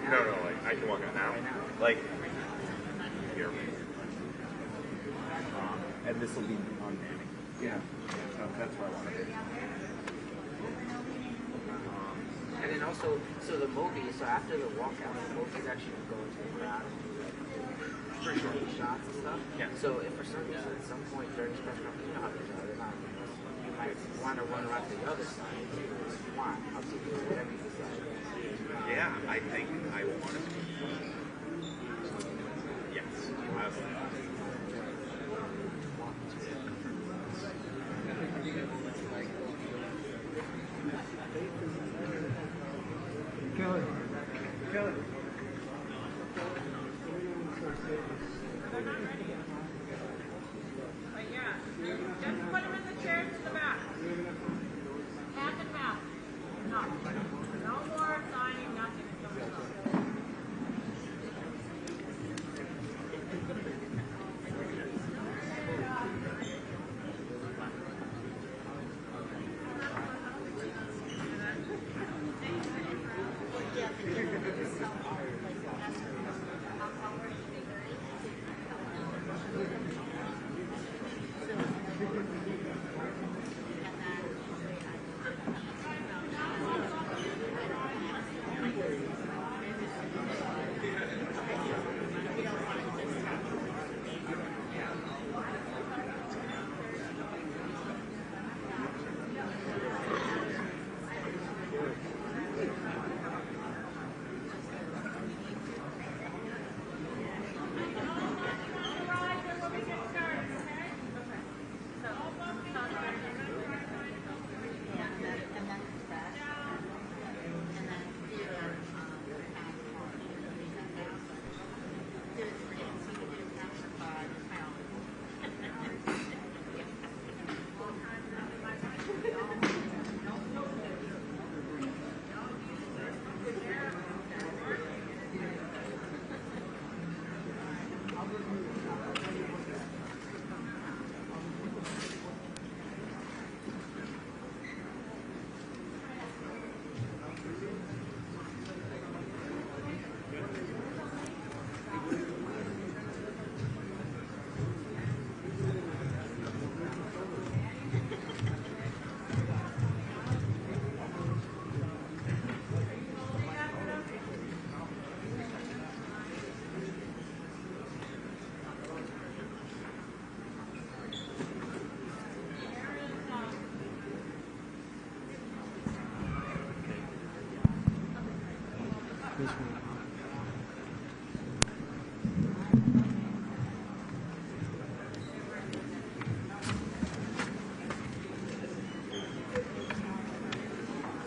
No, no, like I can walk out now. Like here. And this will be on Manny. Yeah. That's where I want to be. And then also, so the movie, so after the walkout, the movie's actually going to go into the crowd and do like shots and stuff. Yeah. So if for some reason at some point during this press conference, you know how they are, they're not, you might want to run around to the other side. Why? I'll see you whatever you decide. Yeah, I think I want to. Yes. Kelly. Kelly. But yeah, just put them in the chairs in the back. Half and half. No. No more signing, nothing.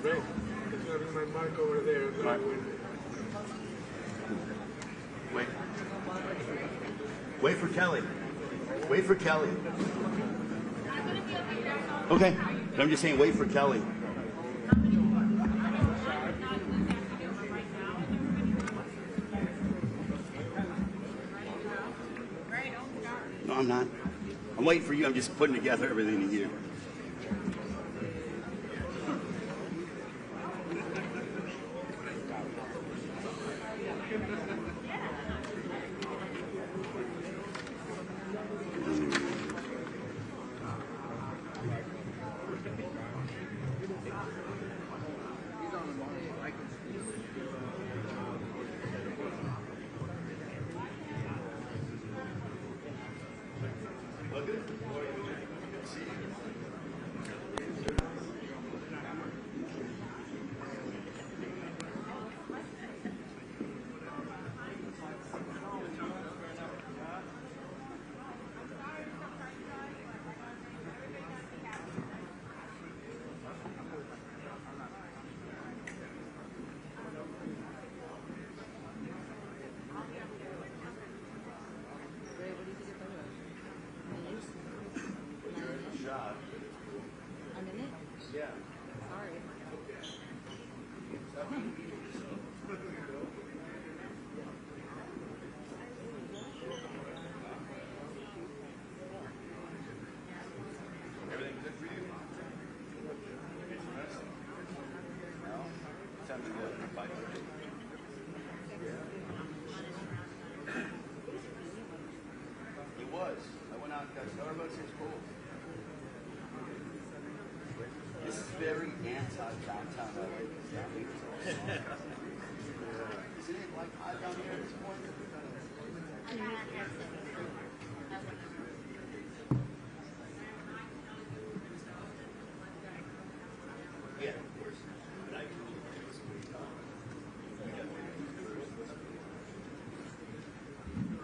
Right. There's going to be my mark over there. Wait. Wait for Kelly. Wait for Kelly. Okay. I'm just saying wait for Kelly. No, I'm not. I'm waiting for you. I'm just putting together everything here.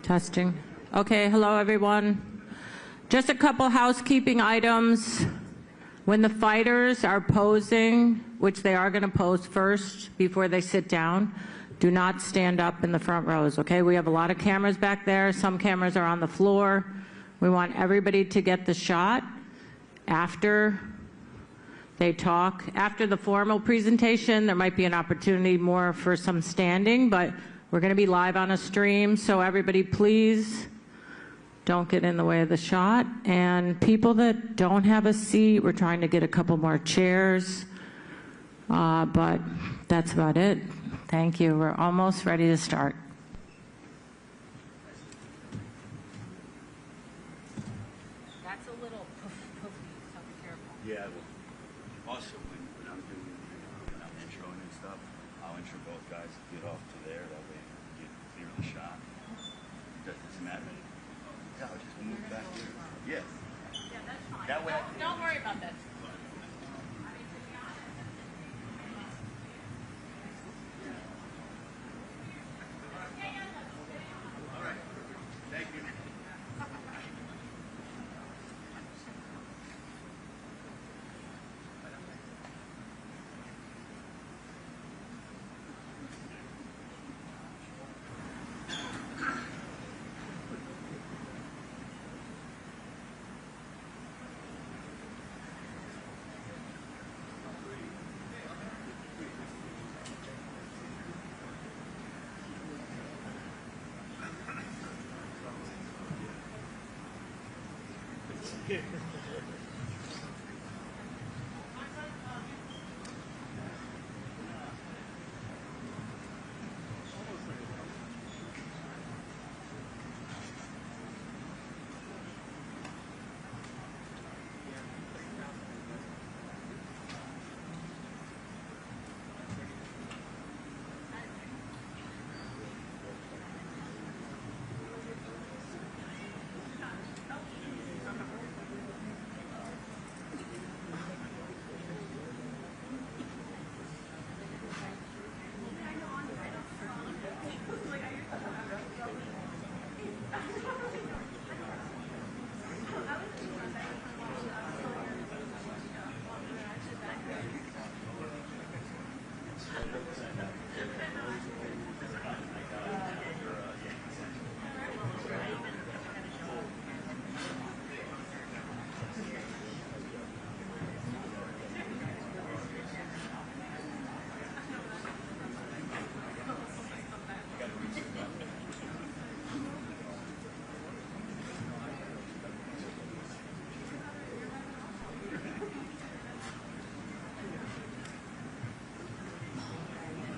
Testing. Okay, hello everyone. Just a couple housekeeping items. When the fighters are posing, which they are going to pose first before they sit down, do not stand up in the front rows, okay? We have a lot of cameras back there. Some cameras are on the floor. We want everybody to get the shot after they talk. After the formal presentation, there might be an opportunity more for some standing, but we're going to be live on a stream, so everybody please don't get in the way of the shot. And people that don't have a seat, we're trying to get a couple more chairs, but that's about it. Thank you. We're almost ready to start. That's a little poofy, so be careful. Yeah. Also, when I'm doing, when I'm introing and stuff, I'll intro both guys, get off to there, that way you get clear of the shot. Doesn't matter. Yeah, I'll just move back here. Yeah. Yeah, that's fine. That way I can... Don't worry about this. All right. Thank you.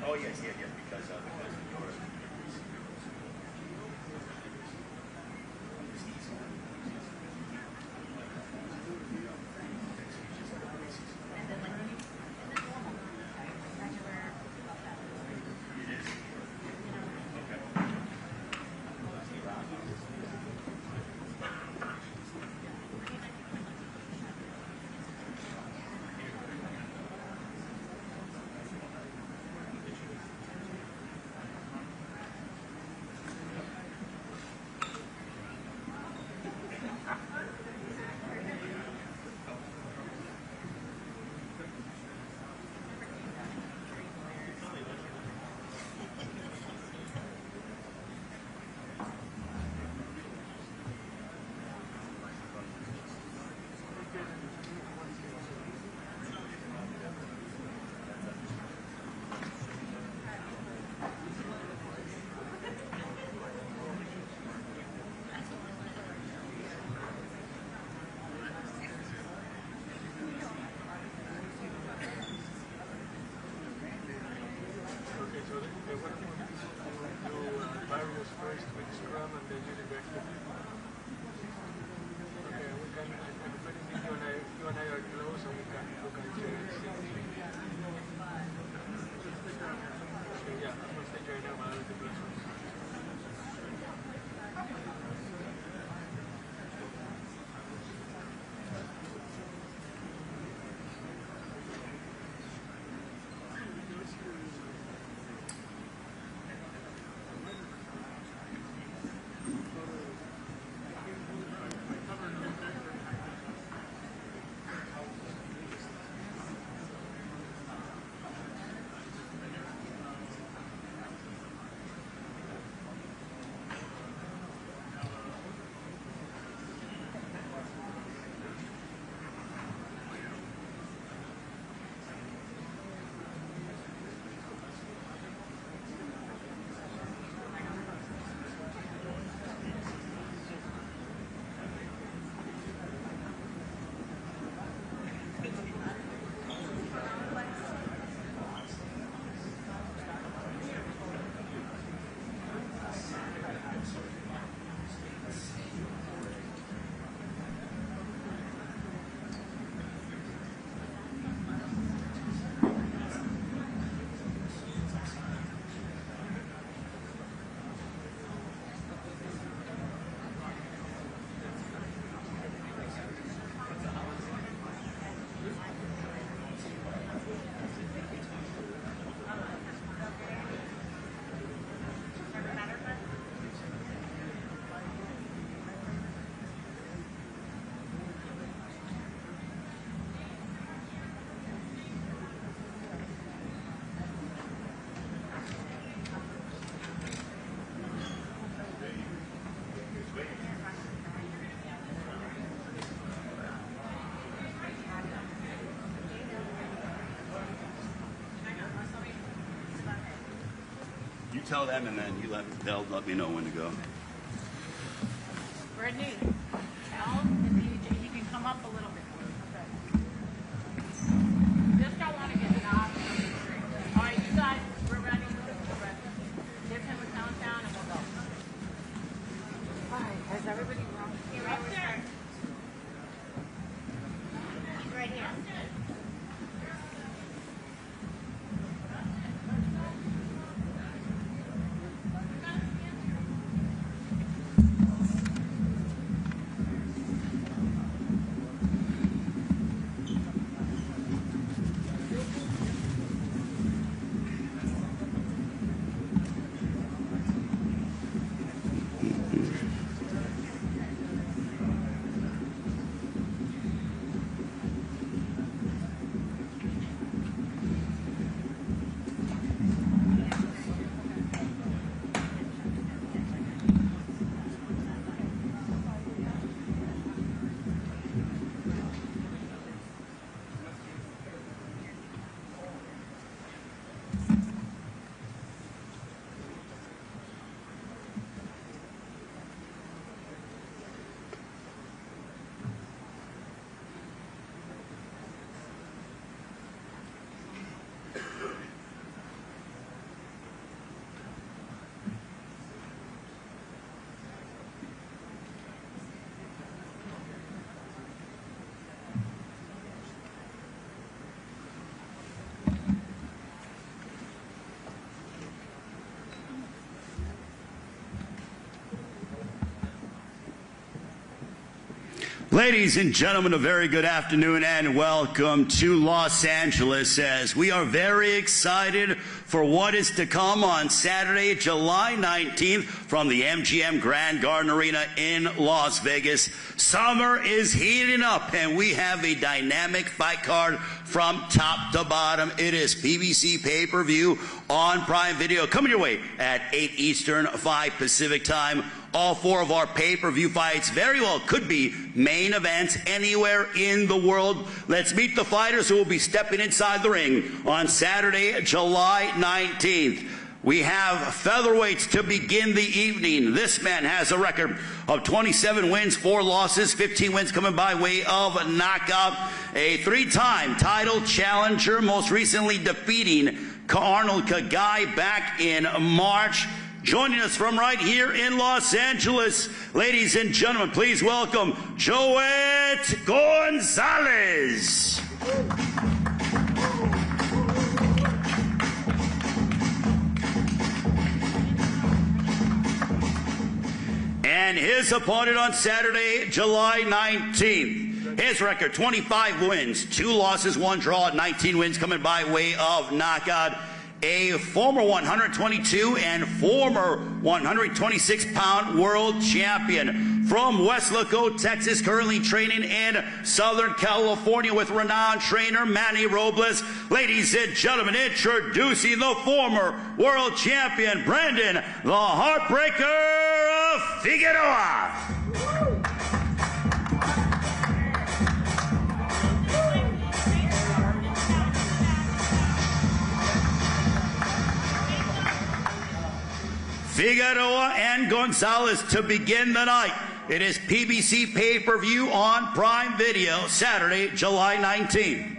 Oh, yes, yeah, yeah, because of your... Barrios first with scrum and then you back to okay, we can, I think you and I are close and we can share and see. tell them, and then they'll let me know when to go. Brittany, tell he can come up a little bit. Okay. Just don't want to get knocked. All right, you guys, we're ready. We're ready. Give him a countdown and we'll go. All right, has everybody wrong? Here, up there. Right here. Ladies and gentlemen, a very good afternoon and welcome to Los Angeles, as we are very excited for what is to come on Saturday, July 19th from the MGM Grand Garden Arena in Las Vegas. Summer is heating up and we have a dynamic fight card from top to bottom. It is PBC pay-per-view on Prime Video, coming your way at 8 Eastern, 5 Pacific time. All four of our pay-per-view fights very well could be main events anywhere in the world. Let's meet the fighters who will be stepping inside the ring on Saturday, July 19th. We have featherweights to begin the evening. This man has a record of 27 wins, 4 losses, 15 wins coming by way of knockout. A 3-time title challenger, most recently defeating Arnold Kagai back in March. Joining us from right here in Los Angeles, ladies and gentlemen, please welcome Joet Gonzalez. And his opponent on Saturday, July 19th. His record, 25 wins, 2 losses, 1 draw, 19 wins coming by way of knockout. A former 122 and former 126-pound world champion from Weslaco, Texas, currently training in Southern California with renowned trainer Manny Robles. Ladies and gentlemen, introducing the former world champion, Brandon the Heartbreaker of Figueroa. Figueroa and Gonzalez to begin the night. It is PBC pay-per-view on Prime Video, Saturday, July 19th.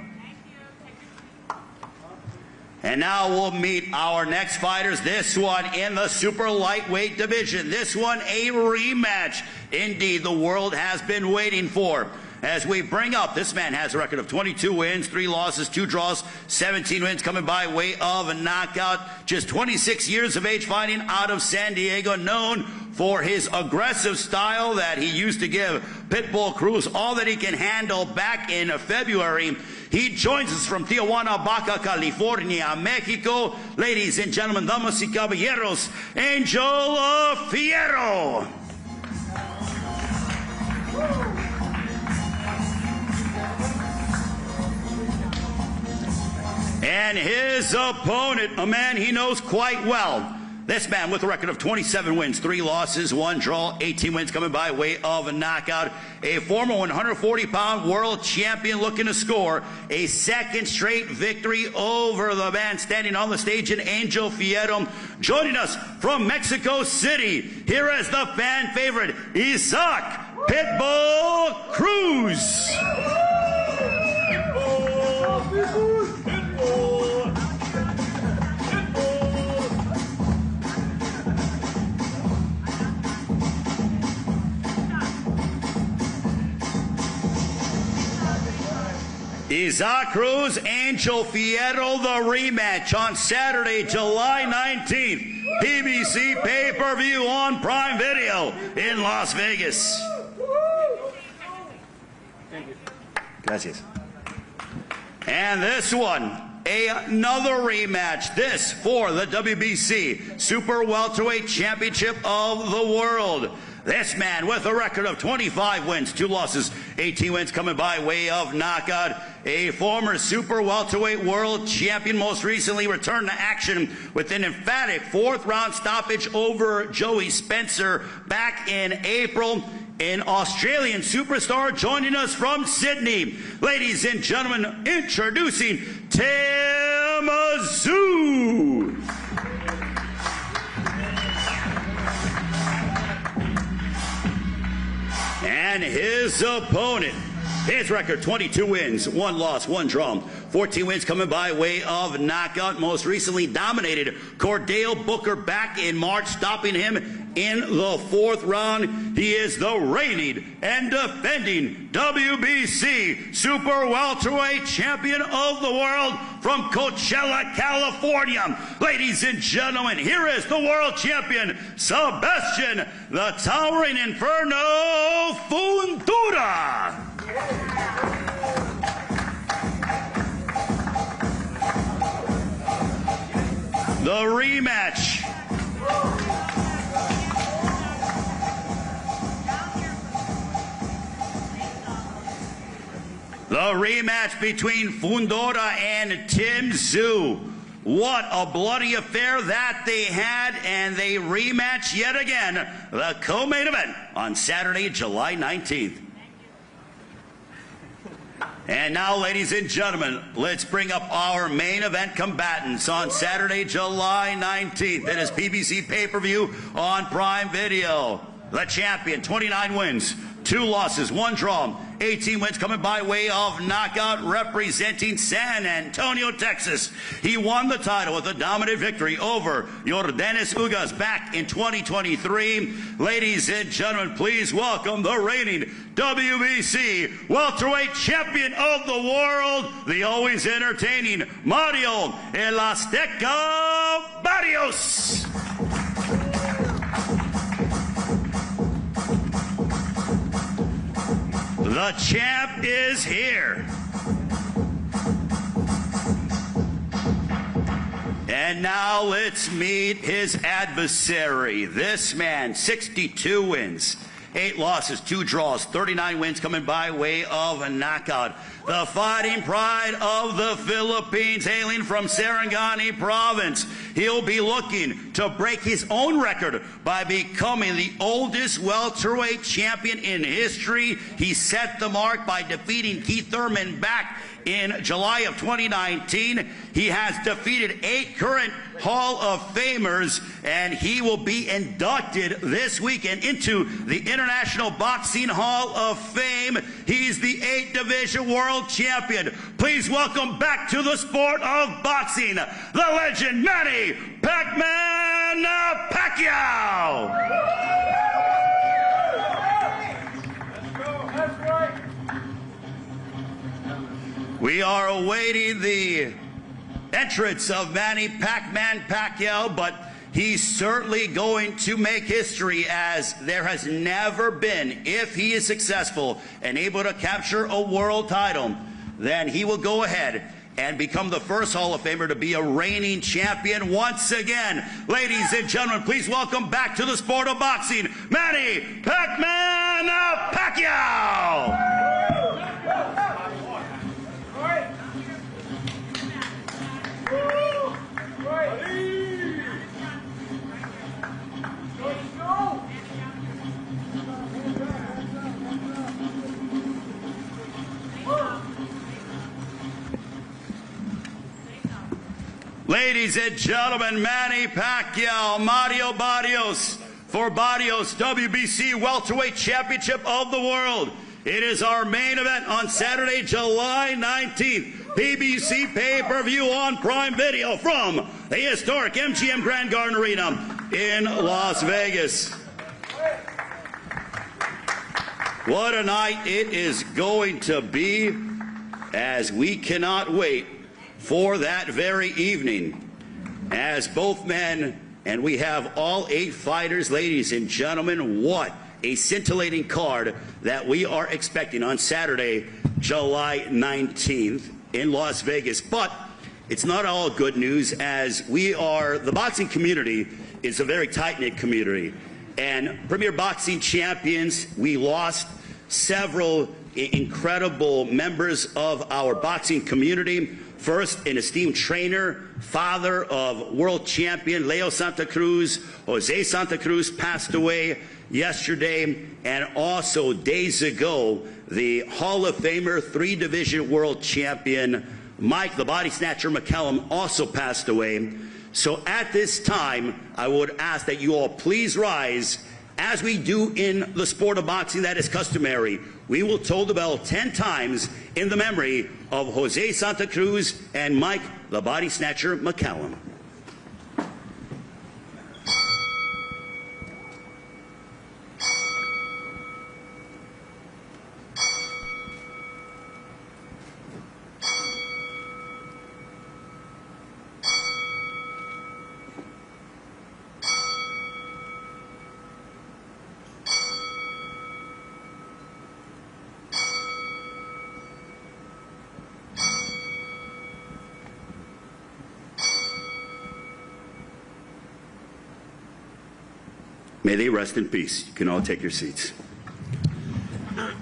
And now we'll meet our next fighters. This one in the super lightweight division. This one a rematch. Indeed, the world has been waiting for. As we bring up, this man has a record of 22 wins, 3 losses, 2 draws, 17 wins coming by way of a knockout. Just 26 years of age, fighting out of San Diego, known for his aggressive style that he used to give Pitbull Cruz all that he can handle back in February. He joins us from Tijuana, Baja California, Mexico. Ladies and gentlemen, damas y caballeros, Angel Fierro. And his opponent, a man he knows quite well, This man with a record of 27 wins, 3 losses, 1 draw, 18 wins coming by way of a knockout. A former 140-pound world champion looking to score a second straight victory over the man standing on the stage in Angel Fierro. Joining us from Mexico City, here is the fan favorite, Isaac Pitbull Cruz. Isaac Cruz, Angel Fierro, the rematch on Saturday, July 19th. PBC pay-per-view on Prime Video in Las Vegas. Gracias. And this one, another rematch. This for the WBC Super Welterweight Championship of the World. This man with a record of 25 wins, 2 losses, 18 wins coming by way of knockout. A former super welterweight world champion, most recently returned to action with an emphatic 4th-round stoppage over Joey Spencer back in April. An Australian superstar joining us from Sydney. Ladies and gentlemen, introducing Tamazu. And his opponent, his record, 22 wins, 1 loss, 1 draw, 14 wins coming by way of knockout. Most recently dominated Cordell Booker back in March, stopping him in the 4th round. He is the reigning and defending WBC Super Welterweight Champion of the World from Coachella, California. Ladies and gentlemen, here is the world champion, Sebastian, the Towering Inferno Fundura. The rematch. The rematch between Fundora and Tim Tszyu. What a bloody affair that they had, and they rematch yet again, the co-main event on Saturday, July 19th. And now, ladies and gentlemen, let's bring up our main event combatants on Saturday, July 19th. It is PBC pay-per-view on Prime Video. The champion, 29 wins, 2 losses, 1 draw, 18 wins coming by way of knockout, representing San Antonio, Texas. He won the title with a dominant victory over Yordenis Ugas back in 2023. Ladies and gentlemen, please welcome the reigning WBC welterweight champion of the world, the always entertaining Mario El Azteca Barrios. The champ is here. And now let's meet his adversary. This man, 62 wins, 8 losses, 2 draws, 39 wins coming by way of a knockout. The fighting pride of the Philippines, hailing from Sarangani province. He'll be looking to break his own record by becoming the oldest welterweight champion in history. He set the mark by defeating Keith Thurman back in July of 2019. He has defeated 8 current Hall of Famers, and he will be inducted this weekend into the International Boxing Hall of Fame. He's the 8th Division World Champion. Please welcome back to the sport of boxing, the legend Manny Pac-Man Pacquiao. That's right. We are awaiting the entrance of Manny Pac-Man Pacquiao, but he's certainly going to make history, as there has never been, if he is successful and able to capture a world title, then he will go ahead and become the first Hall of Famer to be a reigning champion once again. Ladies and gentlemen, please welcome back to the sport of boxing, Manny Pac-Man Pacquiao. Ladies and gentlemen, Manny Pacquiao, Mario Barrios for Barrios WBC Welterweight Championship of the World. It is our main event on Saturday, July 19th. PBC pay-per-view on Prime Video from the historic MGM Grand Garden Arena in Las Vegas. What a night it is going to be, as we cannot wait for that very evening, as both men, and we have all 8 fighters. Ladies and gentlemen, what a scintillating card that we are expecting on Saturday, July 19th in Las Vegas. But it's not all good news, as the boxing community is a very tight-knit community. And Premier Boxing Champions, we lost several incredible members of our boxing community. First, an esteemed trainer, father of world champion Leo Santa Cruz, Jose Santa Cruz, passed away yesterday. And also days ago, the Hall of Famer, 3-division world champion Mike the Body Snatcher McCallum also passed away. So at this time, I would ask that you all please rise. As we do in the sport of boxing, that is customary. We will toll the bell 10 times in the memory of Jose Santa Cruz and Mike the Body Snatcher McCallum. May they rest in peace. You can all take your seats.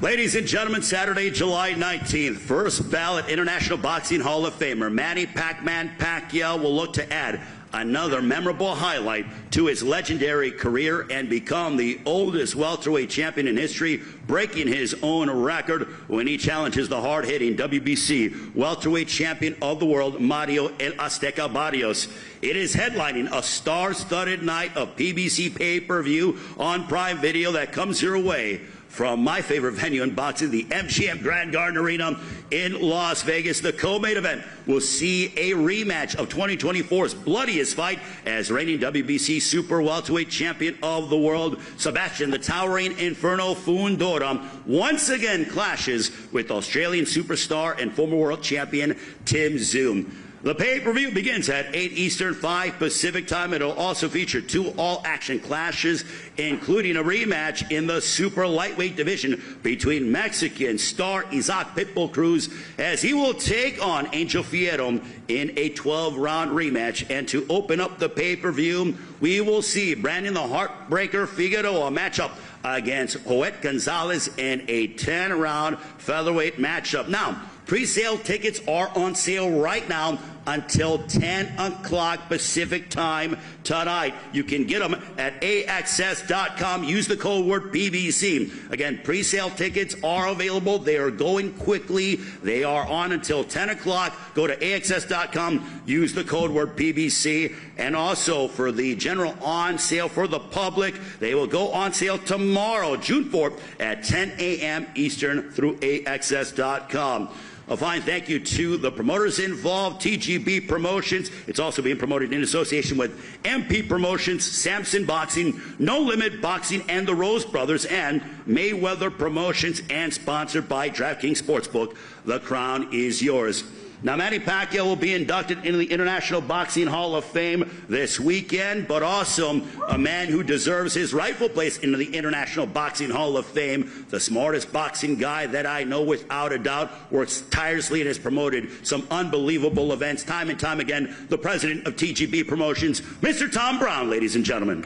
Ladies and gentlemen, Saturday, July 19th, first ballot International Boxing Hall of Famer Manny "Pac-Man" Pacquiao will look to add another memorable highlight to his legendary career and become the oldest welterweight champion in history, breaking his own record when he challenges the hard-hitting WBC welterweight champion of the world, Mario El Azteca Barrios. It is headlining a star-studded night of PBC pay-per-view on Prime Video that comes your way from my favorite venue in boxing, the MGM Grand Garden Arena in Las Vegas. The co-main event will see a rematch of 2024's bloodiest fight, as reigning WBC Super Welterweight Champion of the world, Sebastian the Towering Inferno Fundora, once again clashes with Australian superstar and former world champion Tim Tszyu. The pay-per-view begins at 8 Eastern, 5 Pacific time. It'll also feature 2 all-action clashes, including a rematch in the super lightweight division between Mexican star Isaac Pitbull Cruz, as he will take on Angel Fierro in a 12-round rematch. And to open up the pay-per-view, we will see Brandon the Heartbreaker Figueroa match up against Joet Gonzalez in a 10-round featherweight matchup. Now, pre-sale tickets are on sale right now until 10 o'clock Pacific time tonight. You can get them at AXS.com. Use the code word PBC. Again, pre-sale tickets are available. They are going quickly. They are on until 10 o'clock. Go to AXS.com. Use the code word PBC. And also for the general on sale for the public, they will go on sale tomorrow, June 4th at 10 a.m. Eastern through AXS.com. A fine thank you to the promoters involved, TGB Promotions. It's also being promoted in association with MP Promotions, Samson Boxing, No Limit Boxing, and the Rose Brothers, and Mayweather Promotions, and sponsored by DraftKings Sportsbook. The crown is yours. Now, Manny Pacquiao will be inducted into the International Boxing Hall of Fame this weekend, but also a man who deserves his rightful place into the International Boxing Hall of Fame, the smartest boxing guy that I know without a doubt, works tirelessly and has promoted some unbelievable events time and time again, the president of TGB Promotions, Mr. Tom Brown, ladies and gentlemen.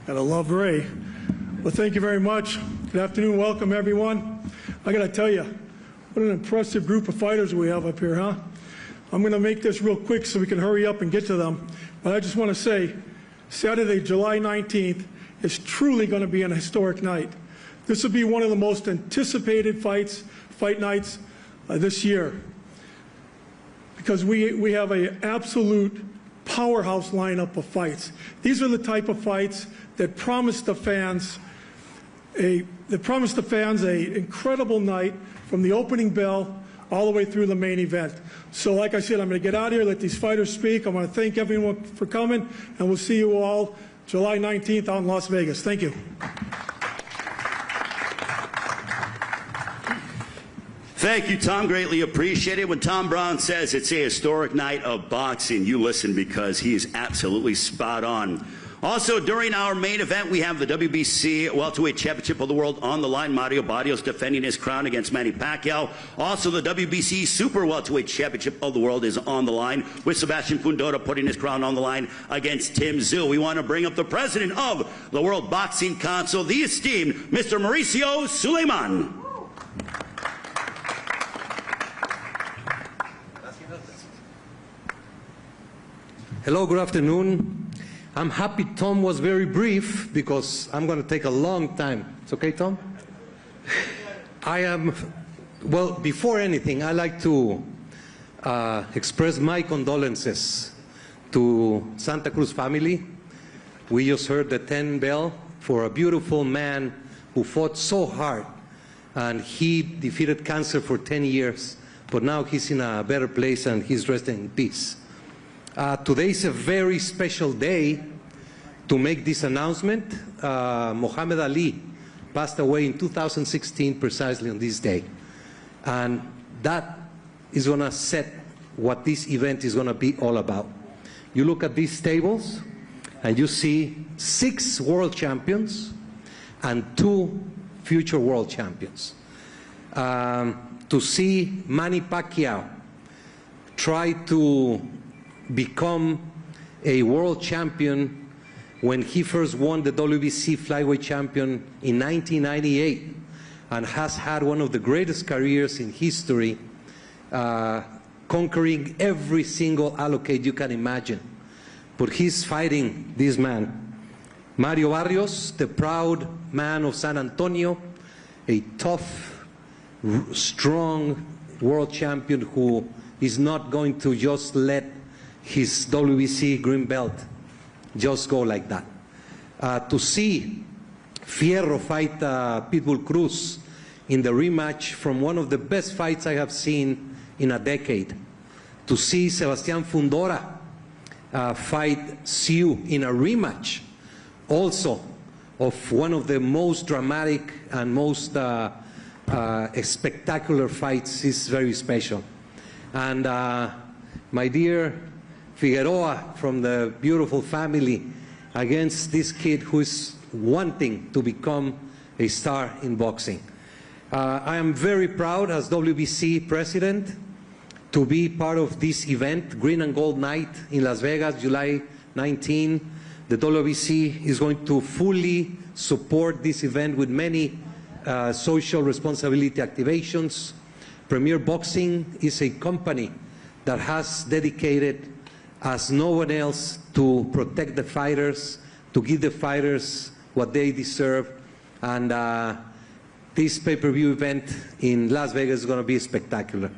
Gotta love Ray. Well, thank you very much. Good afternoon. Welcome, everyone. I got to tell you, what an impressive group of fighters we have up here, huh? I'm going to make this real quick so we can hurry up and get to them. But I just want to say, Saturday, July 19th is truly going to be an historic night. This will be one of the most anticipated fight nights this year. because we have an absolute powerhouse lineup of fights. These are the type of fights that promise the fans an incredible night from the opening bell all the way through the main event. So like I said, I'm going to get out of here, let these fighters speak. I want to thank everyone for coming, and we'll see you all July 19th out in Las Vegas. Thank you. Thank you, Tom. Greatly appreciated. When Tom Brown says it's a historic night of boxing, you listen, because he is absolutely spot on. Also, during our main event, we have the WBC Welterweight Championship of the World on the line. Mario Barrios defending his crown against Manny Pacquiao. Also, the WBC Super Welterweight Championship of the World is on the line, with Sebastian Fundora putting his crown on the line against Tim Tszyu. We want to bring up the president of the World Boxing Council, the esteemed Mr. Mauricio Suleiman. Hello, good afternoon. I'm happy Tom was very brief, because I'm going to take a long time. It's okay, Tom? Well, before anything, I'd like to express my condolences to Santa Cruz family. We just heard the 10 bell for a beautiful man who fought so hard, and he defeated cancer for 10 years, but now he's in a better place and he's resting in peace. Today is a very special day to make this announcement. Muhammad Ali passed away in 2016 precisely on this day. And that is going to set what this event is going to be all about. You look at these tables and you see 6 world champions and 2 future world champions. To see Manny Pacquiao try to become a world champion when he first won the WBC flyweight champion in 1998, and has had one of the greatest careers in history, conquering every single allocate you can imagine. But he's fighting this man, Mario Barrios, the proud man of San Antonio, a tough, strong world champion who is not going to just let his WBC green belt just go like that. To see Fierro fight Pitbull Cruz in the rematch from one of the best fights I have seen in a decade. To see Sebastian Fundora fight Tszyu in a rematch also of one of the most dramatic and most spectacular fights is very special. And my dear Figueroa from the beautiful family against this kid who is wanting to become a star in boxing. I am very proud as WBC President to be part of this event, Green and Gold Night in Las Vegas, July 19. The WBC is going to fully support this event with many social responsibility activations. Premier Boxing is a company that has dedicated as no one else to protect the fighters, to give the fighters what they deserve. And this pay-per-view event in Las Vegas is going to be spectacular.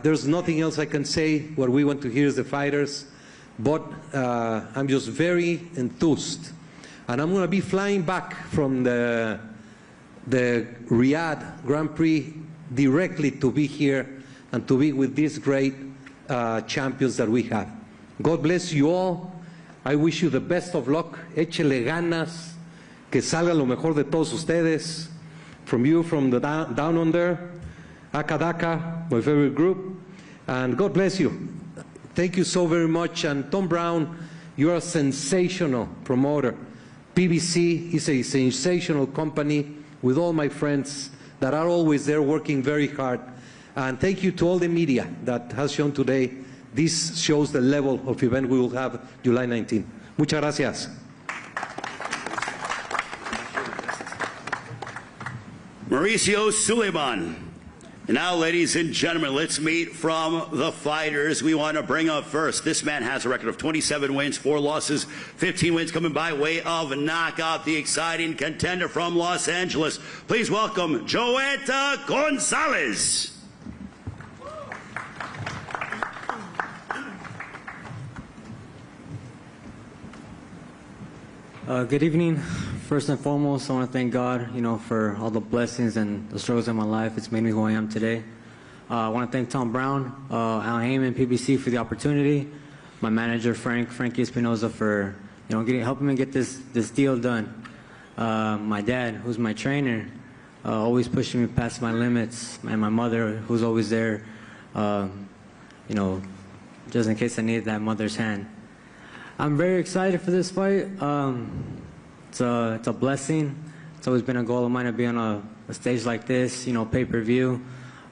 There's nothing else I can say. What we want to hear is the fighters. But I'm just very enthused. And I'm going to be flying back from the Riyadh Grand Prix directly to be here and to be with these great champions that we have. God bless you all. I wish you the best of luck. Échele ganas, que salga lo mejor de todos ustedes. From you, from the down under, Akadaka, my favorite group. And God bless you. Thank you so very much. And Tom Brown, you are a sensational promoter. PBC is a sensational company with all my friends that are always there working very hard. And thank you to all the media that has shown today. This shows the level of event we will have July 19. Muchas gracias. Mauricio Suleiman. And now, ladies and gentlemen, let's meet from the fighters. We want to bring up first. This man has a record of 27 wins, 4 losses, 15 wins coming by way of knockout. The exciting contender from Los Angeles. Please welcome Joeta Gonzalez. Good evening. First and foremost, I want to thank God, for all the blessings and the struggles in my life. It's made me who I am today. I want to thank Tom Brown, Al Heyman, PBC for the opportunity. My manager, Frankie Espinoza, for helping me get this deal done. My dad, who's my trainer, always pushing me past my limits, and my mother, who's always there, just in case I need that mother's hand. I'm very excited for this fight. It's a blessing. It's always been a goal of mine to be on a stage like this, pay-per-view.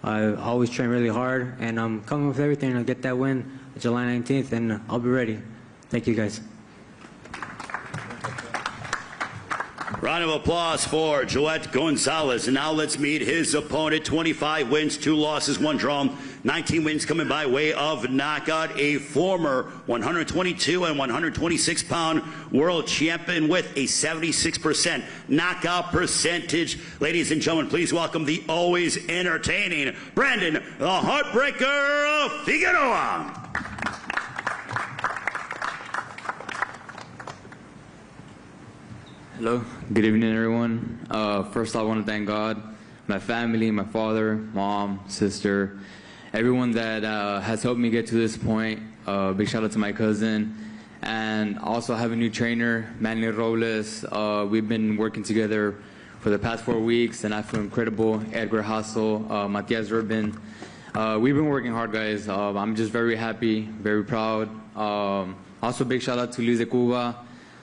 I always train really hard, and I'm coming with everything to get that win July 19th, and I'll be ready. Thank you, guys. Round of applause for Joet Gonzalez. And now let's meet his opponent. 25 wins, 2 losses, 1 draw. 19 wins coming by way of knockout. A former 122 and 126-pound world champion with a 76% knockout percentage. Ladies and gentlemen, please welcome the always entertaining Brandon the Heartbreaker Figueroa. Hello, good evening everyone. First I want to thank God, my family, my father, mom, sister, everyone that has helped me get to this point. Big shout out to my cousin. And also I have a new trainer, Manny Robles. We've been working together for the past 4 weeks and I feel incredible. Edgar Hassel, Matias Rubin. We've been working hard, guys. I'm just very happy, very proud. Also big shout out to Luis de Cuba,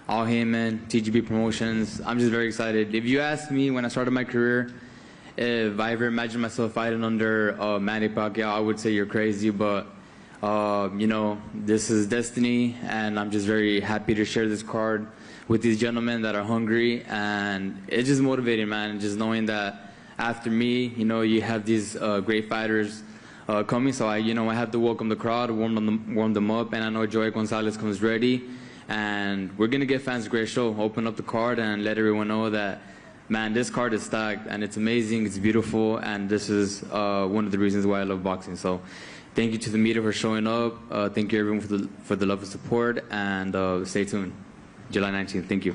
Al Heyman, TGB Promotions. I'm just very excited. If you asked me when I started my career if I ever imagined myself fighting under Manny Pacquiao, I would say you're crazy, but this is destiny, and I'm just very happy to share this card with these gentlemen that are hungry, and it's just motivating, man, just knowing that after me, you have these great fighters coming, so I have to welcome the crowd, warm them up, and I know Joet Gonzalez comes ready. And we're going to give fans a great show, open up the card and let everyone know that, man, this card is stacked and it's amazing, it's beautiful, and this is one of the reasons why I love boxing. So thank you to the media for showing up. Thank you everyone for the love and support, and stay tuned. July 19th. Thank you.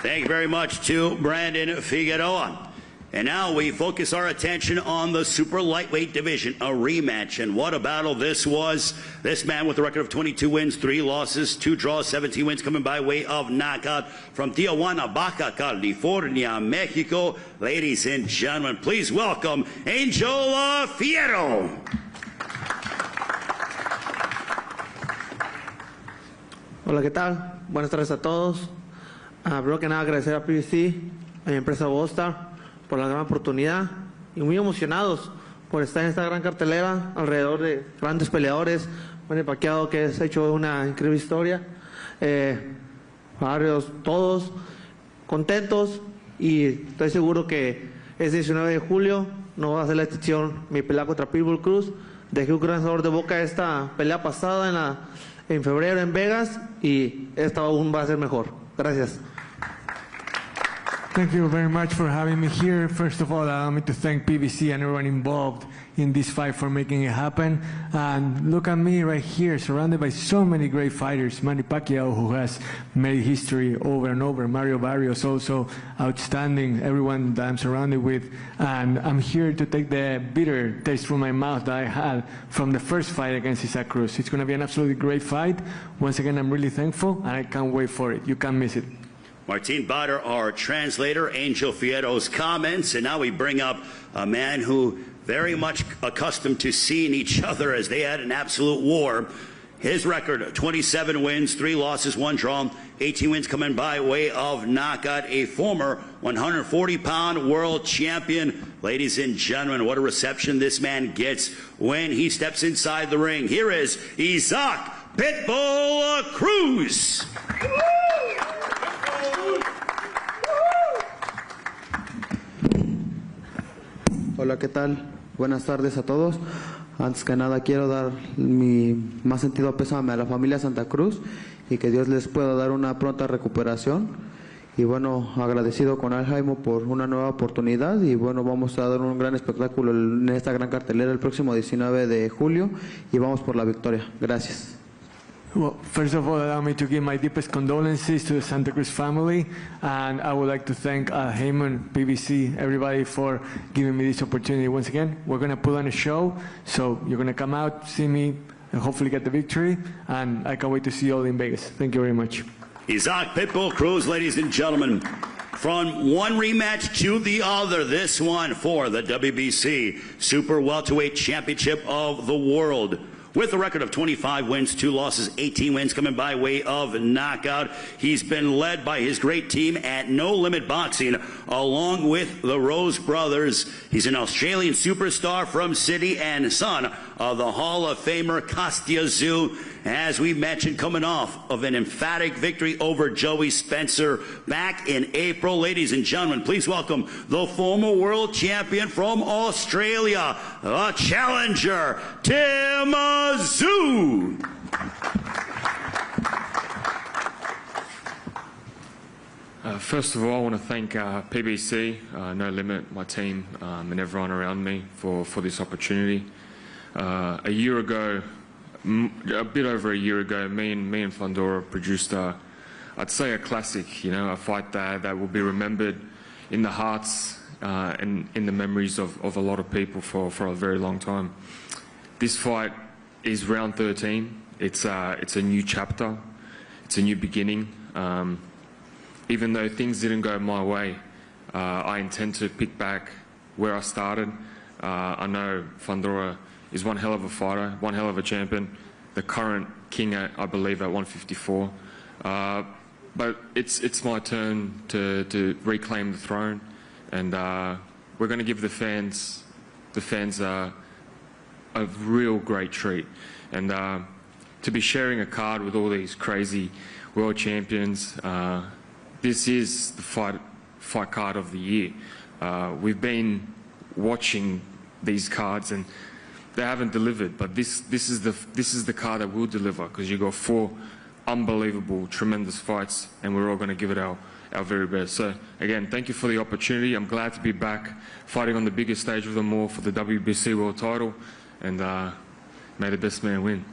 Thank you very much to Brandon Figueroa. And now we focus our attention on the super lightweight division, a rematch. And what a battle this was. This man with a record of 22 wins, 3 losses, 2 draws, 17 wins coming by way of knockout from Tijuana, Baja California, Mexico. Ladies and gentlemen, please welcome Angel Fierro. Hola, ¿qué tal? Buenas tardes a todos. Primero que nada agradecer a PBC, a mi empresa Bosta, por la gran oportunidad y muy emocionados por estar en esta gran cartelera alrededor de grandes peleadores. Manny Pacquiao, que has hecho una increíble historia. Barrios, todos contentos, y estoy seguro que ese 19 de julio no va a ser la excepción. Mi pelea contra Pitbull Cruz, dejé un gran sabor de boca esta pelea pasada en febrero en Vegas, y esta aún va a ser mejor. Gracias. Thank you very much for having me here. First of all, allow me to thank PBC and everyone involved in this fight for making it happen. And look at me right here, surrounded by so many great fighters. Manny Pacquiao, who has made history over and over. Mario Barrios, also outstanding. Everyone that I'm surrounded with. And I'm here to take the bitter taste from my mouth that I had from the first fight against Isaac Cruz. It's going to be an absolutely great fight. Once again, I'm really thankful, and I can't wait for it. You can't miss it. Martin Bader, our translator, Angel Fierro's comments, and now we bring up a man who very much accustomed to seeing each other as they had an absolute war. His record, 27 wins, 3 losses, 1 draw, 18 wins coming by way of knockout, a former 140-pound world champion. Ladies and gentlemen, what a reception this man gets when he steps inside the ring. Here is Isaac Pitbull Cruz. Hola, ¿qué tal? Buenas tardes a todos. Antes que nada quiero dar mi más sentido pésame a la familia Santa Cruz y que Dios les pueda dar una pronta recuperación. Y bueno, agradecido con Al Heyman por una nueva oportunidad, y bueno, vamos a dar un gran espectáculo en esta gran cartelera el próximo 19 de julio y vamos por la victoria. Gracias. Well, first of all, allow me to give my deepest condolences to the Santa Cruz family, and I would like to thank Heyman, PBC, everybody for giving me this opportunity once again. We're going to put on a show, so you're going to come out, see me, and hopefully get the victory, and I can't wait to see you all in Vegas. Thank you very much. Isaac Pitbull Cruz, ladies and gentlemen. From one rematch to the other, this one for the WBC Super Welterweight Championship of the World. With a record of 25 wins, 2 losses, 18 wins coming by way of knockout. He's been led by his great team at No Limit Boxing, along with the Rose Brothers. He's an Australian superstar from Sydney and son of the Hall of Famer Kostya Tszyu. As we mentioned, coming off of an emphatic victory over Joey Spencer back in April. Ladies and gentlemen, please welcome the former world champion from Australia, the challenger, Tim Tszyu. First of all, I want to thank PBC, No Limit, my team, and everyone around me for this opportunity. A year ago, a bit over a year ago, me and Fundora produced, I'd say a classic, a fight that will be remembered in the hearts and in the memories of a lot of people for a very long time. This fight is round 13. It's a new chapter. It's a new beginning. Even though things didn't go my way, I intend to pick back where I started. I know Fundora is one hell of a fighter, one hell of a champion, the current king at, I believe, at 154. But it's my turn to reclaim the throne, and we're going to give the fans a real great treat. And to be sharing a card with all these crazy world champions, this is the fight card of the year. We've been watching these cards and they haven't delivered, but this is the card that will deliver, because you got 4 unbelievable, tremendous fights, and we're all going to give it our very best. So again, thank you for the opportunity. I'm glad to be back fighting on the biggest stage of them all for the WBC World Title, and may the best man win.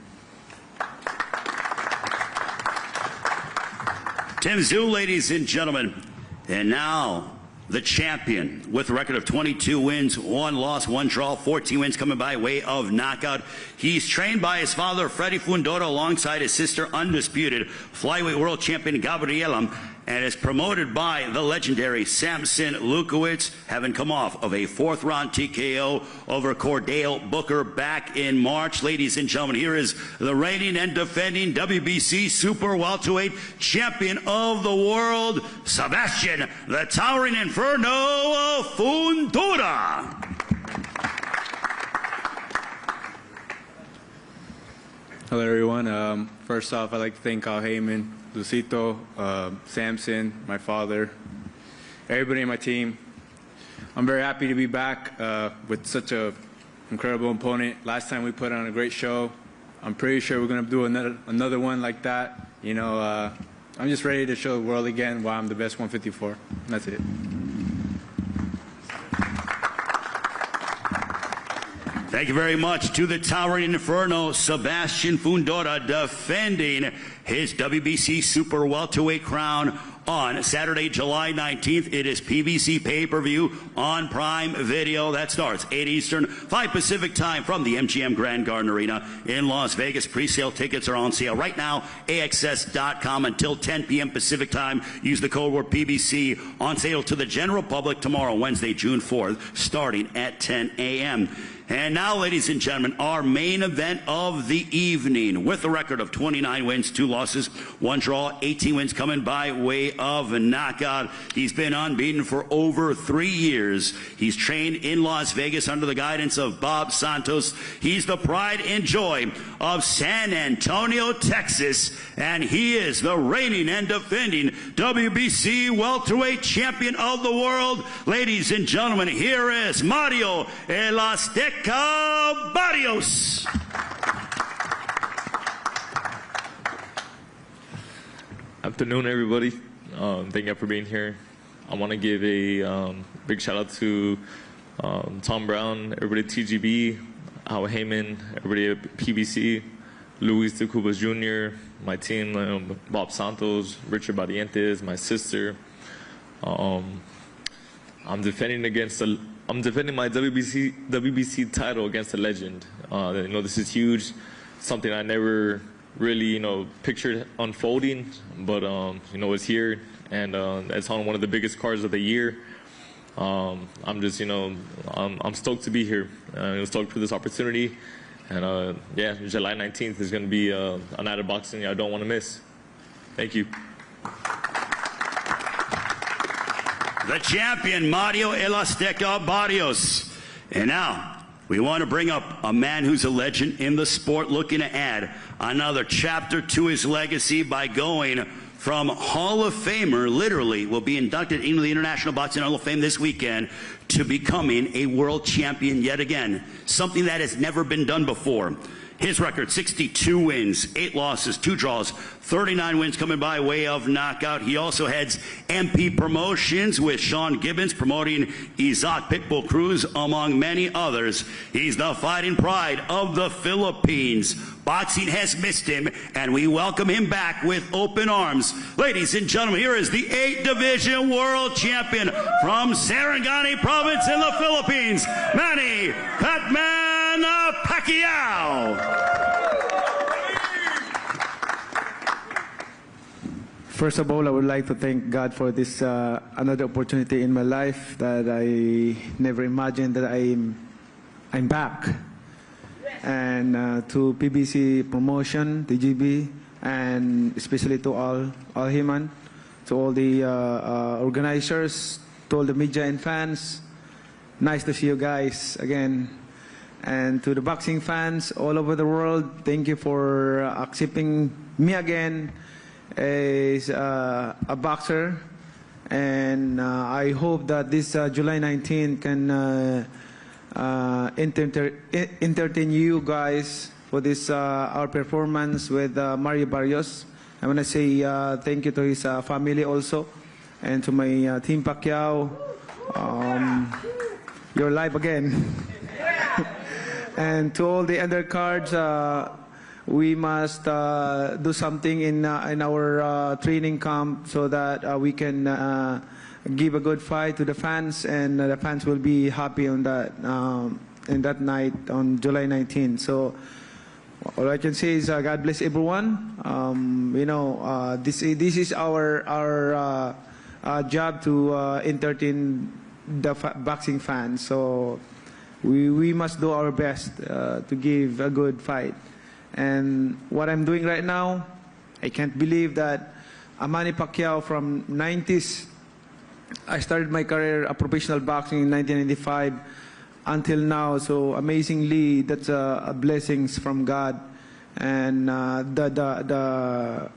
Tim Tszyu, ladies and gentlemen, and now the champion with a record of 22 wins, 1 loss, 1 draw, 14 wins coming by way of knockout. He's trained by his father, Freddy Fundora, alongside his sister, undisputed flyweight world champion Gabriela, and is promoted by the legendary Samson Lukowicz, having come off of a 4th-round TKO over Cordell Booker back in March. Ladies and gentlemen, here is the reigning and defending WBC Super Welterweight Champion of the World, Sebastian the Towering Inferno Fundora. Hello, everyone. First off, I'd like to thank Al Heyman, Lucito, Samson, my father, everybody in my team. I'm very happy to be back with such an incredible opponent. Last time we put on a great show. I'm pretty sure we're going to do another one like that. I'm just ready to show the world again why I'm the best 154. That's it. Thank you very much to the Towering Inferno, Sebastian Fundora, defending his WBC Super Welterweight crown on Saturday, July 19th. It is PBC pay-per-view on Prime Video. That starts 8 Eastern, 5 Pacific time from the MGM Grand Garden Arena in Las Vegas. Pre-sale tickets are on sale right now, AXS.com, until 10 p.m. Pacific time. Use the code word PBC, on sale to the general public tomorrow, Wednesday, June 4th, starting at 10 a.m. And now, ladies and gentlemen, our main event of the evening, with a record of 29 wins, 2 losses, 1 draw, 18 wins coming by way of a knockout. He's been unbeaten for over 3 years. He's trained in Las Vegas under the guidance of Bob Santos. He's the pride and joy of San Antonio, Texas, and he is the reigning and defending WBC welterweight champion of the world. Ladies and gentlemen, here is Mario El Azteca Barrios. Afternoon, everybody. Thank you for being here. I want to give a big shout out to Tom Brown, everybody at TGB, Al Heyman, everybody at PBC, Luis de Cubas Jr., my team, Bob Santos, Richard Barrios, my sister. I'm defending my WBC title against a legend. This is huge, something I never really, pictured unfolding, but, it's here, and it's on one of the biggest cards of the year. I'm just, I'm stoked to be here. I'm stoked for this opportunity. And, July 19th is going to be a night of boxing I don't want to miss. Thank you. The champion, Mario El Azteca Barrios. And now, we want to bring up a man who's a legend in the sport, looking to add another chapter to his legacy by going from Hall of Famer, literally will be inducted into the International Boxing Hall of Fame this weekend, to becoming a world champion yet again, something that has never been done before. His record, 62 wins, 8 losses, 2 draws, 39 wins coming by way of knockout. He also heads MP Promotions with Sean Gibbons, promoting Isaac Pitbull Cruz, among many others. He's the fighting pride of the Philippines. Boxing has missed him, and we welcome him back with open arms. Ladies and gentlemen, here is the 8-division world champion from Sarangani Province in the Philippines, Manny Pacquiao. First of all, I would like to thank God for this another opportunity in my life that I never imagined that I'm back. And to PBC Promotion, TGB, and especially to all human, to all the organizers, to all the media and fans. Nice to see you guys again. And to the boxing fans all over the world, thank you for accepting me again as a boxer. And I hope that this July 19 can entertain you guys for this our performance with Mario Barrios. I want to say thank you to his family also, and to my team Pacquiao. You're live again. And to all the undercards, we must do something in our training camp so that we can give a good fight to the fans, and the fans will be happy on that in that night on July 19. So all I can say is God bless everyone. This is our job to entertain the boxing fans. So we must do our best to give a good fight. And what I'm doing right now, I can't believe that Manny Pacquiao from 90s, I started my career of professional boxing in 1995 until now. So amazingly, that's a blessings from God. And the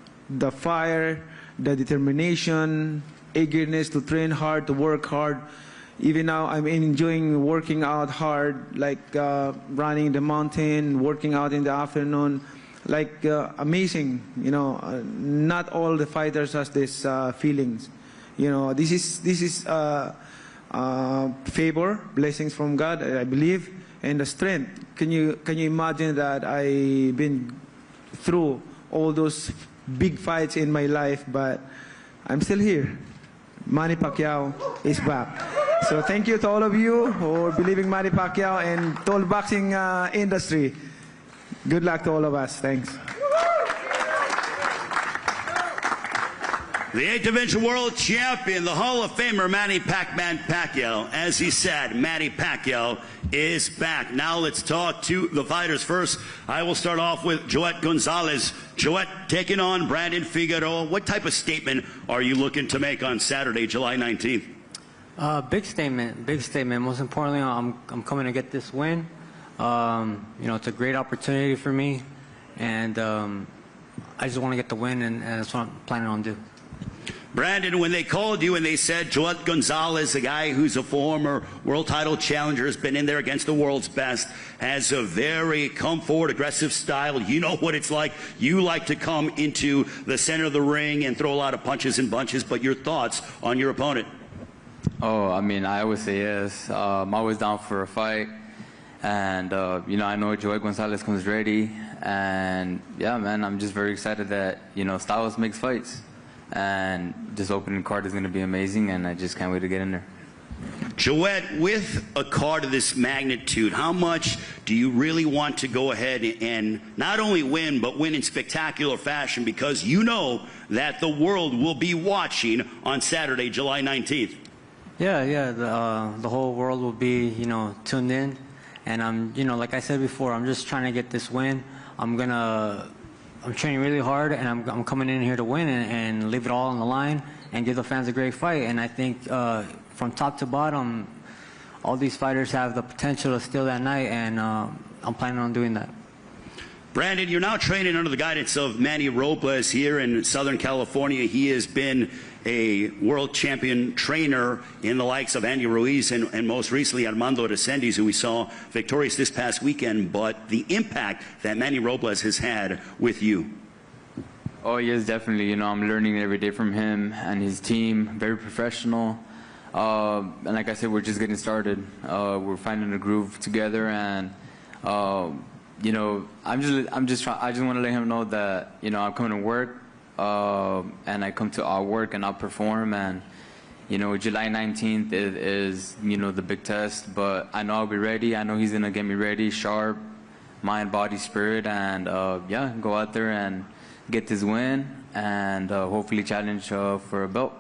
fire, the determination, eagerness to train hard, to work hard. Even now, I'm enjoying working out hard, like running the mountain, working out in the afternoon, like amazing. Not all the fighters has this feelings. This is favor, blessings from God, I believe, and the strength. Can you imagine that I've been through all those big fights in my life, but I'm still here. Manny Pacquiao is back. So thank you to all of you for believing Manny Pacquiao and to all the boxing industry. Good luck to all of us. Thanks. The 8-division world champion, the Hall of Famer, Manny Pacquiao. As he said, Manny Pacquiao is back. Now let's talk to the fighters first. I will start off with Joet Gonzalez. Joet taking on Brandon Figueroa. What type of statement are you looking to make on Saturday, July 19th? Big statement, big statement. Most importantly, I'm coming to get this win. It's a great opportunity for me, and I just want to get the win, and that's what I'm planning on doing. Brandon, when they called you and they said Joet Gonzalez, a guy who's a former world title challenger, has been in there against the world's best, has a very come forward, aggressive style. You know what it's like. You like to come into the center of the ring and throw a lot of punches and bunches, but your thoughts on your opponent? Oh, I always say yes. I'm always down for a fight. And, I know Joet Gonzalez comes ready. And yeah, man, I'm just very excited that, you know, Styles makes fights. And this opening card is going to be amazing, and I just can't wait to get in there. Joette, with a card of this magnitude, how much do you really want to go ahead and not only win, but win in spectacular fashion, because you know that the world will be watching on Saturday, July 19th? Yeah, the whole world will be, you know, tuned in. And I'm, you know, like I said before, I'm just trying to get this win. I'm training really hard, and I'm coming in here to win and leave it all on the line and give the fans a great fight. And I think from top to bottom, all these fighters have the potential to steal that night, and I'm planning on doing that. Brandon, you're now training under the guidance of Manny Robles here in Southern California. He has been a world champion trainer in the likes of Andy Ruiz and most recently Armando Resendiz, who we saw victorious this past weekend. But the impact that Manny Robles has had with you. Oh, yes, definitely. You know, I'm learning every day from him and his team. Very professional. And like I said, we're just getting started. We're finding a groove together, and you know, I just want to let him know that, you know, I'm coming to work, and I come to our work and I'll perform. And you know, July 19th is you know, the big test, but I know I'll be ready. I know he's gonna get me ready, sharp, mind, body, spirit, and yeah, go out there and get this win, and hopefully challenge for a belt.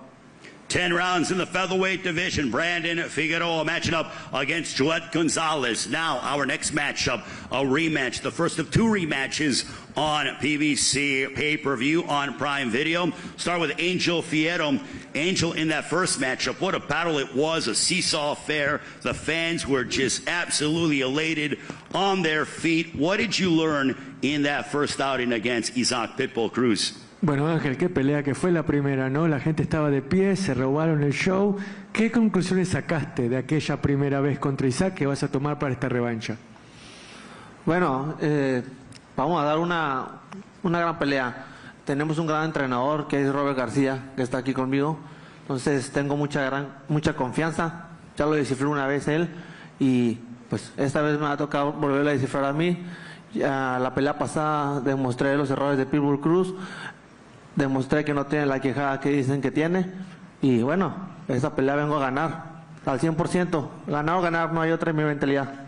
10 rounds in the featherweight division. Brandon Figueroa matching up against Joette Gonzalez. Now our next matchup, a rematch, the first of 2 rematches on PBC pay-per-view on Prime Video. Start with Angel Fierro. Angel, in that first matchup, what a battle it was, a seesaw affair. The fans were just absolutely elated, on their feet. What did you learn in that first outing against Isaac Pitbull Cruz? Bueno, Ángel, qué pelea que fue la primera, ¿no? La gente estaba de pie, se robaron el show. ¿Qué conclusiones sacaste de aquella primera vez contra Isaac que vas a tomar para esta revancha? Bueno, vamos a dar una gran pelea. Tenemos un gran entrenador que es Robert García, que está aquí conmigo. Entonces tengo mucha confianza. Ya lo descifré una vez él, y pues esta vez me ha tocado volverlo a descifrar a mí. Ya la pelea pasada demostré los errores de Pitbull Cruz. Demostré que no tiene la quejada que dicen que tiene, y bueno, esa pelea vengo a ganar al 100%. Ganar o ganar, no hay otra en mi mentalidad.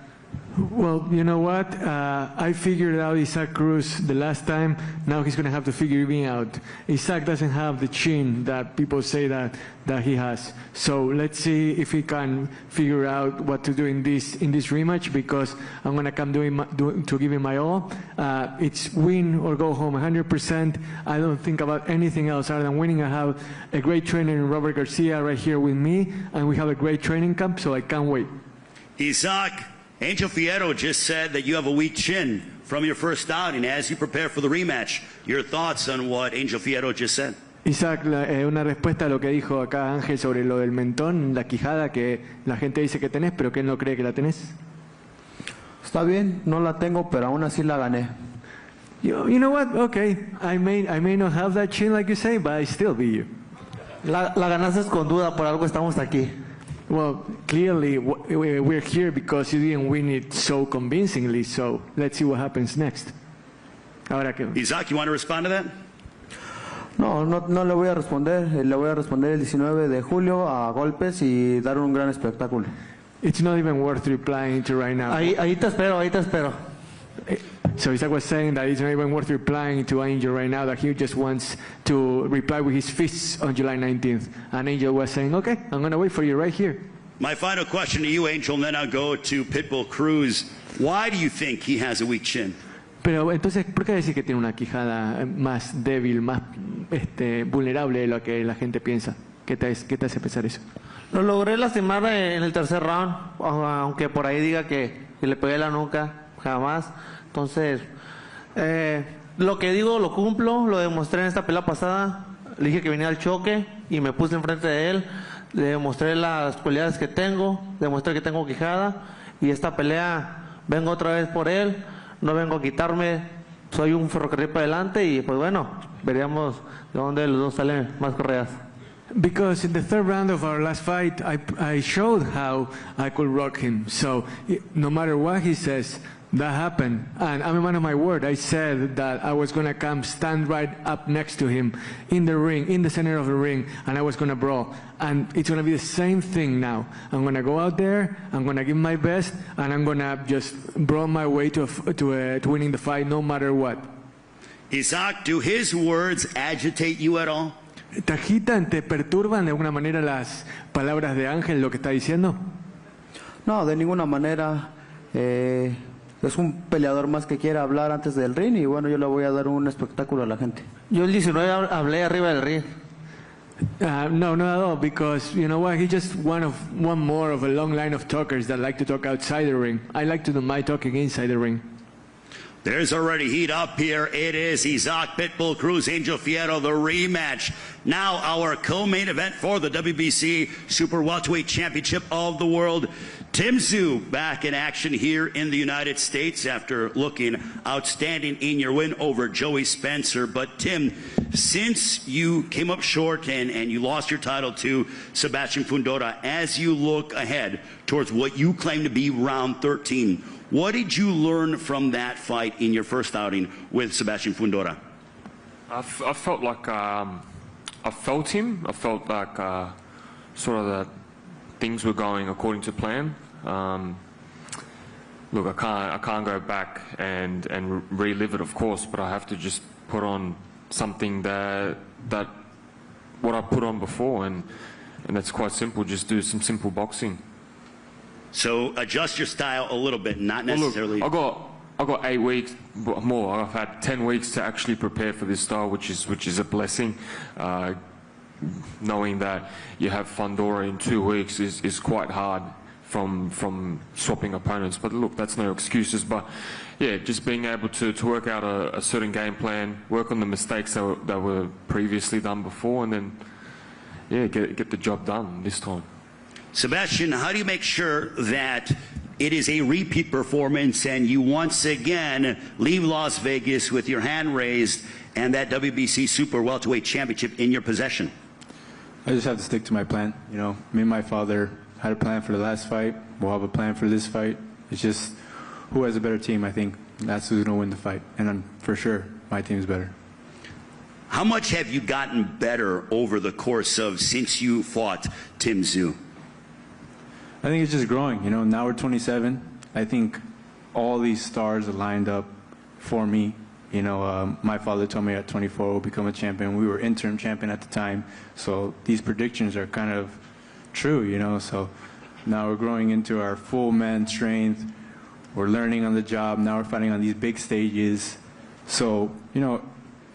Well, you know what? I figured out Isaac Cruz the last time. Now he's going to have to figure me out. Isaac doesn't have the chin that people say that he has. So let's see if he can figure out what to do in this rematch, because I'm going to come to give him my all. It's win or go home, 100%. I don't think about anything else other than winning. I have a great trainer in Robert Garcia right here with me, and we have a great training camp, so I can't wait. Isaac, Angel Fierro just said that you have a weak chin from your first outing. As you prepare for the rematch, your thoughts on what Angel Fierro just said? Isaac, una respuesta a lo que dijo acá Ángel sobre lo del mentón, la quijada que la gente dice que tenés, pero que él no cree que la tenés. Está bien, no la tengo, pero aún así la gané. You know what? Okay, I may not have that chin like you say, but I still beat you. La ganaste con duda, por algo estamos aquí. Well, clearly we're here because you didn't win it so convincingly, so let's see what happens next. Ahora que... Isaac, you want to respond to that? No le voy a responder. Le voy a responder el 19 de julio a golpes y dar un gran espectáculo. It's not even worth replying to right now. Ahí te espero. So Isaac was saying that it's not even worth replying to Angel right now, that he just wants to reply with his fists on July 19th. And Angel was saying, okay, I'm going to wait for you right here. My final question to you, Angel, and then I'll go to Pitbull Cruz. Why do you think he has a weak chin? Pero entonces, ¿por qué decir que tiene una quijada más débil, más vulnerable de lo que la gente piensa? ¿Qué te hace pensar eso? Lo logré lastimar en el tercer round, aunque por ahí diga que le pegué la nuca, jamás. Entonces, lo que digo lo cumplo, lo demostré en esta pelea pasada. Le dije que venía al choque y me puse enfrente de él. Le demostré las cualidades que tengo, demostré que tengo quijada, y esta pelea vengo otra vez por él. No vengo a quitarme, soy un ferrocarril para adelante, y pues bueno, veríamos de dónde los dos salen más correas. Because in the third round of our last fight, I showed how I could rock him. So no matter what he says, that happened. And I'm a man of my word. I said that I was going to come stand right up next to him in the ring, in the center of the ring, and I was going to brawl. And it's going to be the same thing now. I'm going to go out there, I'm going to give my best, and I'm going to just brawl my way to winning the fight no matter what. Isaac, do his words agitate you at all? ¿Te agitan, te perturban de alguna manera las palabras de Ángel, lo que está diciendo? No, de ninguna manera. Es un peleador más que quiere hablar antes del ring y bueno, yo le voy a dar un espectáculo a la gente. Yo el 19 hablé arriba del ring. No, not at all, because you know what, he's just one more of a long line of talkers that like to talk outside the ring. I like to do my talking inside the ring. There's already heat up here. It is Isaac Pitbull Cruz, Angel Fierro, the rematch. Now our co-main event for the WBC Super Welterweight Championship of the World. Tim Tszyu back in action here in the United States after looking outstanding in your win over Joey Spencer. But Tim, since you came up short and you lost your title to Sebastian Fundora, as you look ahead towards what you claim to be round 13, what did you learn from that fight in your first outing with Sebastian Fundora? I felt like I felt him. I felt like sort of that things were going according to plan. Look, I can't go back and relive it, of course, but I have to just put on something that what I put on before, and that's quite simple. Just do some simple boxing. So adjust your style a little bit, not necessarily. Well, look, I got 8 weeks more. I've had 10 weeks to actually prepare for this style, which is a blessing. Knowing that you have Fundora in 2 weeks is quite hard from swapping opponents. But look, that's no excuses. But yeah, just being able to work out a certain game plan, work on the mistakes that were previously done before, and then yeah, get the job done this time. Sebastian, how do you make sure that it is a repeat performance and you once again leave Las Vegas with your hand raised and that WBC Super Welterweight Championship in your possession? I just have to stick to my plan. You know, me and my father had a plan for the last fight. We'll have a plan for this fight. It's just who has a better team, I think. That's who's going to win the fight. And for sure, my team's better. How much have you gotten better over the course of since you fought Tim Tszyu? I think it's just growing. You know, now we're 27. I think all these stars are lined up for me. You know, my father told me at 24 we'll become a champion. We were interim champion at the time. So these predictions are kind of true, you know. So now we're growing into our full man strength. We're learning on the job. Now we're fighting on these big stages. So, you know,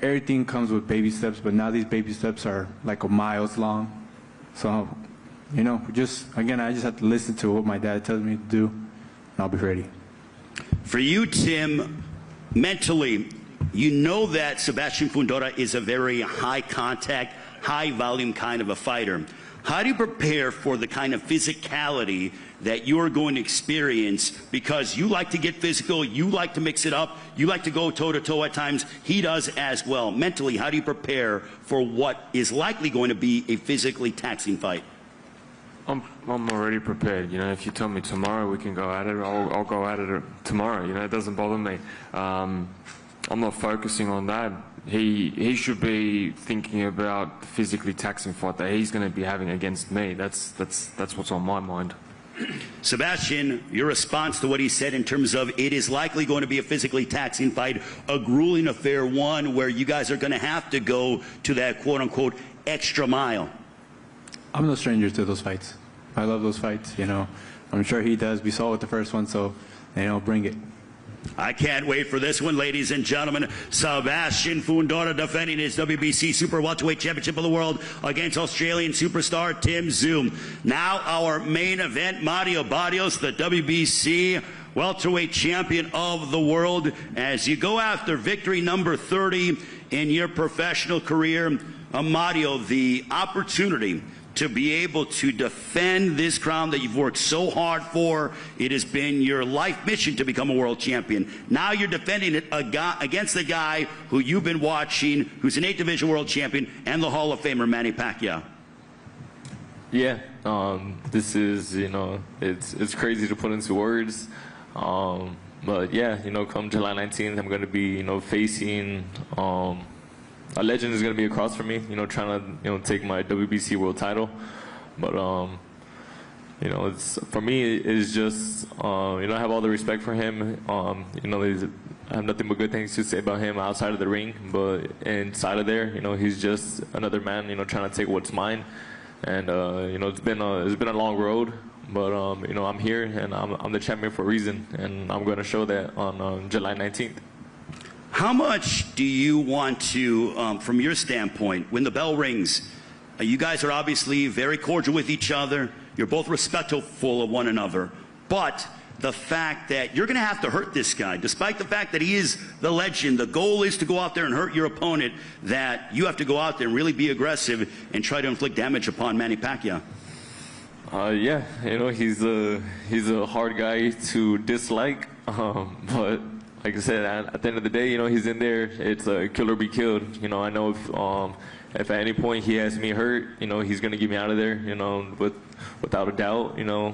everything comes with baby steps, but now these baby steps are like miles long. So, you know, I just have to listen to what my dad tells me to do, and I'll be ready. For you, Tim, mentally, you know that Sebastian Fundora is a very high contact, high volume kind of a fighter. How do you prepare for the kind of physicality that you're going to experience? Because you like to get physical, you like to mix it up, you like to go toe-to-toe at times. He does as well. Mentally, how do you prepare for what is likely going to be a physically taxing fight? I'm already prepared. You know, if you tell me tomorrow we can go at it, I'll go at it tomorrow. You know, it doesn't bother me. I'm not focusing on that. He should be thinking about the physically taxing fight that he's going to be having against me. That's what's on my mind. Sebastian, your response to what he said in terms of it is likely going to be a physically taxing fight, a grueling affair, one where you guys are going to have to go to that quote-unquote extra mile. I'm no stranger to those fights. I love those fights, you know. I'm sure he does. We saw it with the first one, so, you know, bring it. I can't wait for this one, ladies and gentlemen. Sebastian Fundora defending his WBC Super Welterweight Championship of the World against Australian superstar Tim Tszyu. Now our main event, Mario Barrios, the WBC Welterweight Champion of the World. As you go after victory number 30 in your professional career, Mario, the opportunity to be able to defend this crown that you've worked so hard for. It has been your life mission to become a world champion. Now you're defending it against the guy who you've been watching, who's an 8th division world champion, and the Hall of Famer, Manny Pacquiao. Yeah, this is, you know, it's crazy to put into words. But yeah, come July 19th, I'm going to be, facing a legend is going to be across from me, trying to, take my WBC world title. But, it's for me, it's just, I have all the respect for him. I have nothing but good things to say about him outside of the ring, but inside of there, he's just another man, trying to take what's mine. And, it's been a long road. But, I'm here, and I'm the champion for a reason, and I'm going to show that on July 19th. How much do you want to, from your standpoint, when the bell rings, you guys are obviously very cordial with each other. You're both respectful of one another. But the fact that you're going to have to hurt this guy, despite the fact that he is the legend, the goal is to go out there and hurt your opponent, that you have to go out there and really be aggressive and try to inflict damage upon Manny Pacquiao. Yeah, he's a hard guy to dislike, but like I said, at the end of the day, he's in there. It's a kill or be killed. I know if at any point he has me hurt, he's gonna get me out of there. Without a doubt. And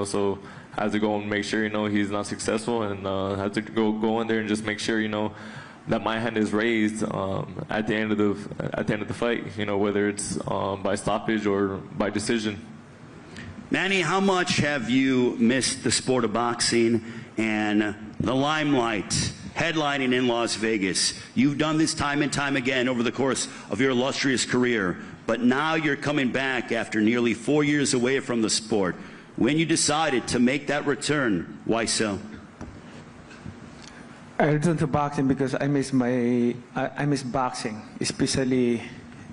so I have to go and make sure he's not successful, and I have to go in there and just make sure that my hand is raised at the end of the fight, whether it's by stoppage or by decision. Manny, how much have you missed the sport of boxing and the limelight, headlining in Las Vegas? You've done this time and time again over the course of your illustrious career, but now you're coming back after nearly 4 years away from the sport. When you decided to make that return, why so? I returned to boxing because I miss boxing, especially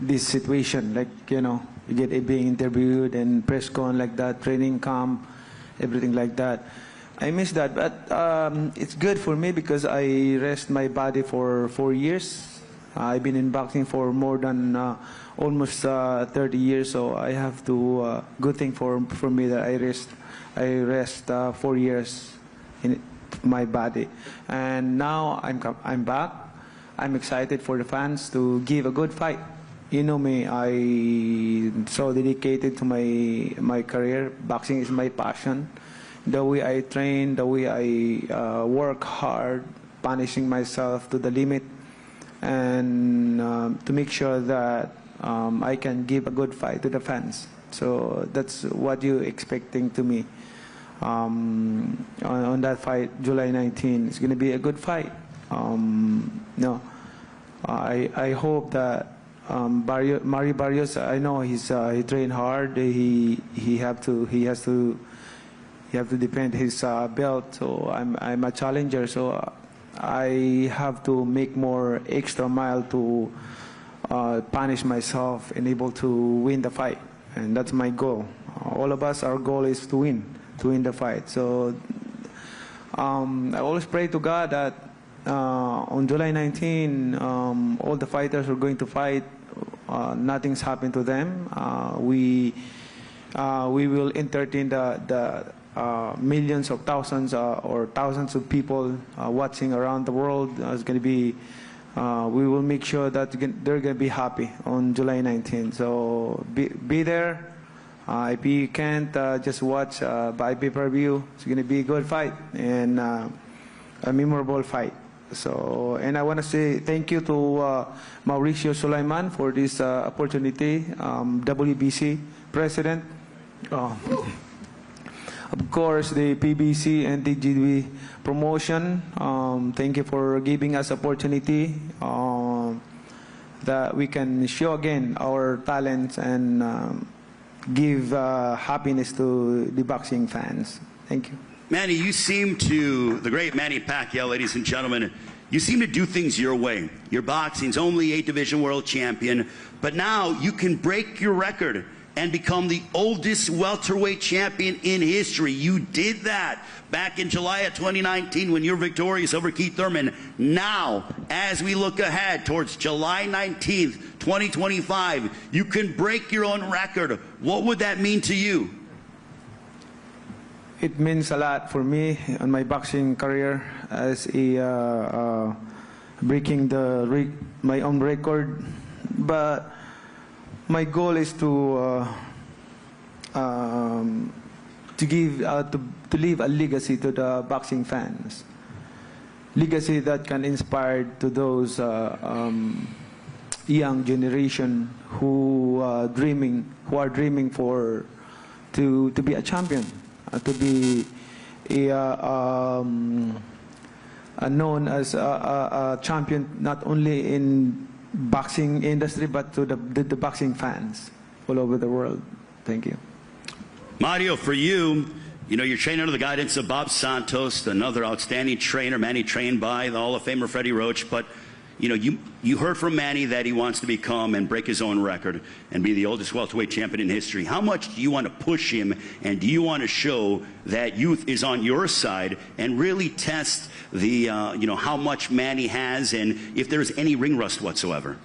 this situation, like, you get being interviewed and press con like that, training camp, everything like that. I miss that, but it's good for me because I rest my body for 4 years. I've been in boxing for more than almost 30 years, so I have to, good thing for me that I rest 4 years in my body, and now I'm back. I'm excited for the fans to give a good fight. You know me, I so dedicated to my career. Boxing is my passion. The way I train, the way I work hard, punishing myself to the limit, and to make sure that I can give a good fight to the fans. So that's what you're expecting to me. On that fight, July 19, it's going to be a good fight. I hope that Barrios, I know he trained hard. He has to defend his belt. So I'm a challenger. So I have to make more extra mile to punish myself and able to win the fight. And that's my goal. All of us, our goal is to win the fight. So I always pray to God that on July 19, all the fighters are going to fight. Nothing's happened to them. We will entertain the millions of thousands or thousands of people watching around the world. It's going to be. We will make sure that they're going to be happy on July 19. So be there. If you can't just watch by pay-per-view, it's going to be a good fight and a memorable fight. So, and I want to say thank you to Mauricio Sulaiman for this opportunity, WBC President. Of course, the PBC and DGB promotion. Thank you for giving us opportunity that we can show again our talents and give happiness to the boxing fans. Thank you. Manny, you seem to, the great Manny Pacquiao, ladies and gentlemen, you seem to do things your way. Your boxing's only 8-division world champion, but now you can break your record and become the oldest welterweight champion in history. You did that back in July of 2019 when you were victorious over Keith Thurman. Now, as we look ahead towards July 19th, 2025, you can break your own record. What would that mean to you? It means a lot for me on my boxing career as a breaking my own record, but my goal is to to give to leave a legacy to the boxing fans. Legacy that can inspire to those young generation who are dreaming for to be a champion, to be known as a champion not only in boxing industry but to the boxing fans all over the world. Thank you. Mario, for you, you know, you're trained under the guidance of Bob Santos, another outstanding trainer. Manny trained by the Hall of Famer Freddie Roach. But, you know, you heard from Manny that he wants to become and break his own record and be the oldest welterweight champion in history. How much do you want to push him, and do you want to show that youth is on your side and really test the, you know, how much Manny has and if there's any ring rust whatsoever?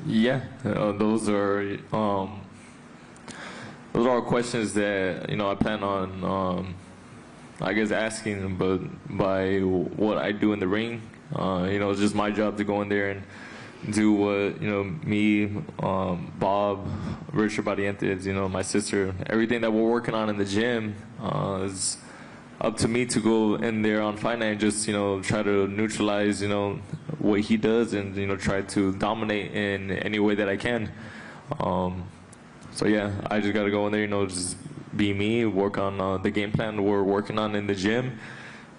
Yeah, those are questions that, you know, I plan on, I guess, asking, but by what I do in the ring, you know, it's just my job to go in there and do what, you know, me, Bob, Richard Barrios, you know, my sister, everything that we're working on in the gym is up to me to go in there on fight night and just, you know, try to neutralize, you know, what he does and, you know, try to dominate in any way that I can. So yeah, I just got to go in there, you know, just be me, work on the game plan we're working on in the gym,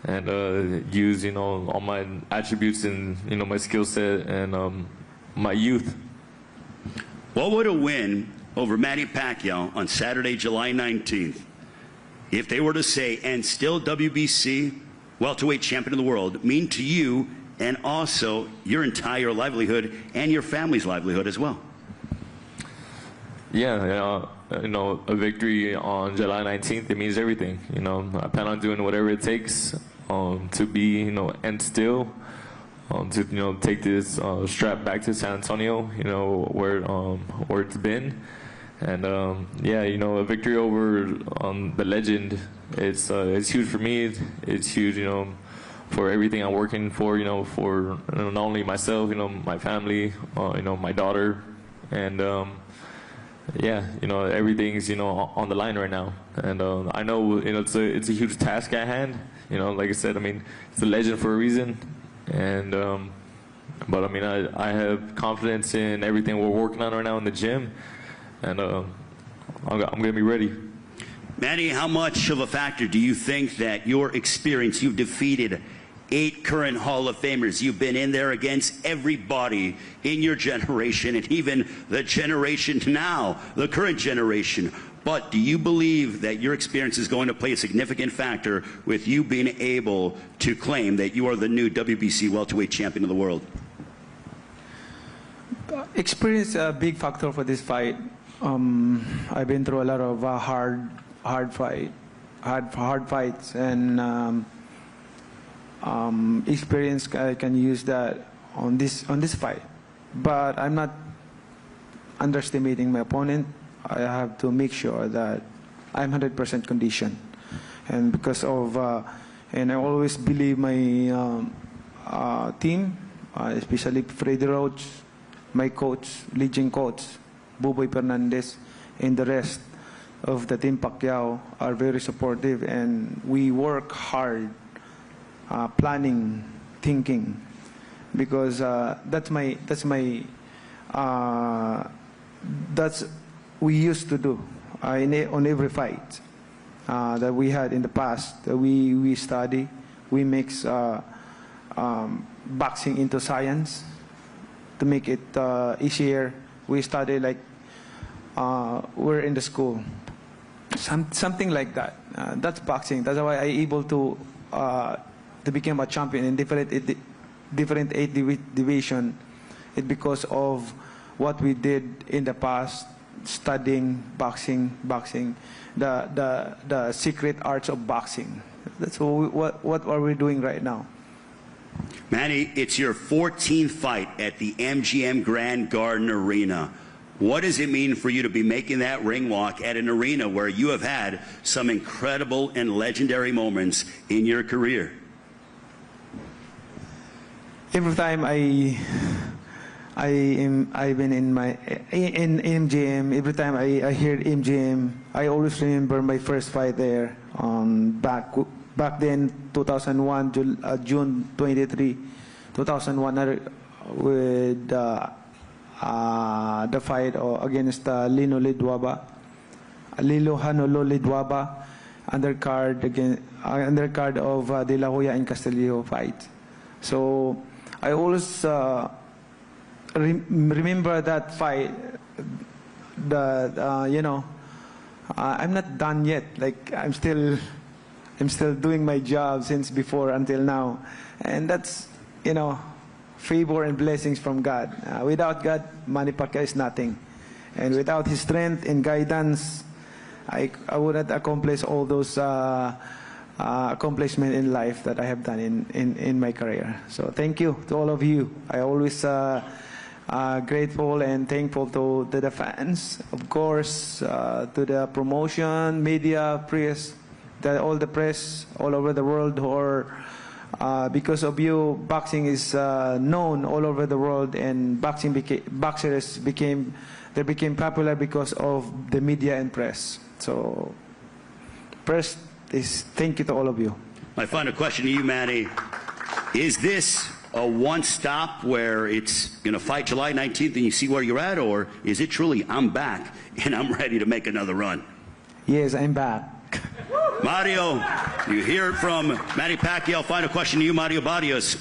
and use, you know, all my attributes and, you know, my skill set and my youth. What would a win over Manny Pacquiao on Saturday, July 19th, if they were to say, and still WBC welterweight champion of the world, mean to you and also your entire livelihood and your family's livelihood as well? Yeah, you know, a victory on July 19th, it means everything. You know, I plan on doing whatever it takes to be, you know, and still to, you know, take this strap back to San Antonio, you know, where it's been. And yeah, you know, a victory over the legend, it's huge for me. It's huge, you know, for everything I'm working for, you know, for, you know, not only myself, you know, my family, you know, my daughter, and yeah, you know, everything's, you know, on the line right now. And I know, you know, it's a huge task at hand. You know, like I said, I mean, it's a legend for a reason. And but I mean, I have confidence in everything we're working on right now in the gym. And I'm going to be ready. Manny, how much of a factor do you think that your experience, you've defeated 8 current Hall of Famers, you've been in there against everybody in your generation and even the generation now, the current generation. But do you believe that your experience is going to play a significant factor with you being able to claim that you are the new WBC welterweight champion of the world? Experience a big factor for this fight. I've been through a lot of hard fights, and experience, I can use that on this fight. But I'm not underestimating my opponent. I have to make sure that I'm 100% conditioned, and because of and I always believe my team, especially Freddie Roach, my coach, Legion coach, Buboy Fernandez, and the rest of the team Pacquiao are very supportive, and we work hard, planning, thinking, because that's we used to do on every fight that we had in the past. We study, we mix boxing into science to make it easier. We study like we're in the school, something like that. That's boxing. That's why I'm able to become a champion in different eight division. It's because of what we did in the past, studying boxing, the secret arts of boxing. That's what are we doing right now. Manny, it's your 14th fight at the MGM Grand Garden Arena. What does it mean for you to be making that ring walk at an arena where you have had some incredible and legendary moments in your career? Every time I've been in MGM. Every time I hear MGM, I always remember my first fight there on back then 2001 June 23, 2001 with the fight against Lilo Hanolo Lidwaba, undercard of De La Hoya and Castillo fight. So I always remember that fight. That I'm not done yet. Like I'm still doing my job since before until now, and that's favor and blessings from God. Without God, Manny Pacquiao is nothing, and without His strength and guidance, I wouldn't accomplish all those accomplishments in life that I have done in my career. So thank you to all of you. I always grateful and thankful to the fans, of course, to the promotion, media, press, all the press all over the world who are, because of you, boxing is known all over the world, and boxers became popular because of the media and press. So first is thank you to all of you. My final question to you, Manny, is this a one-stop where it's going to fight July 19th and you see where you're at, or is it truly I'm back and I'm ready to make another run? Yes, I'm back. Mario, you hear it from Manny Pacquiao. Final question to you, Mario Barrios.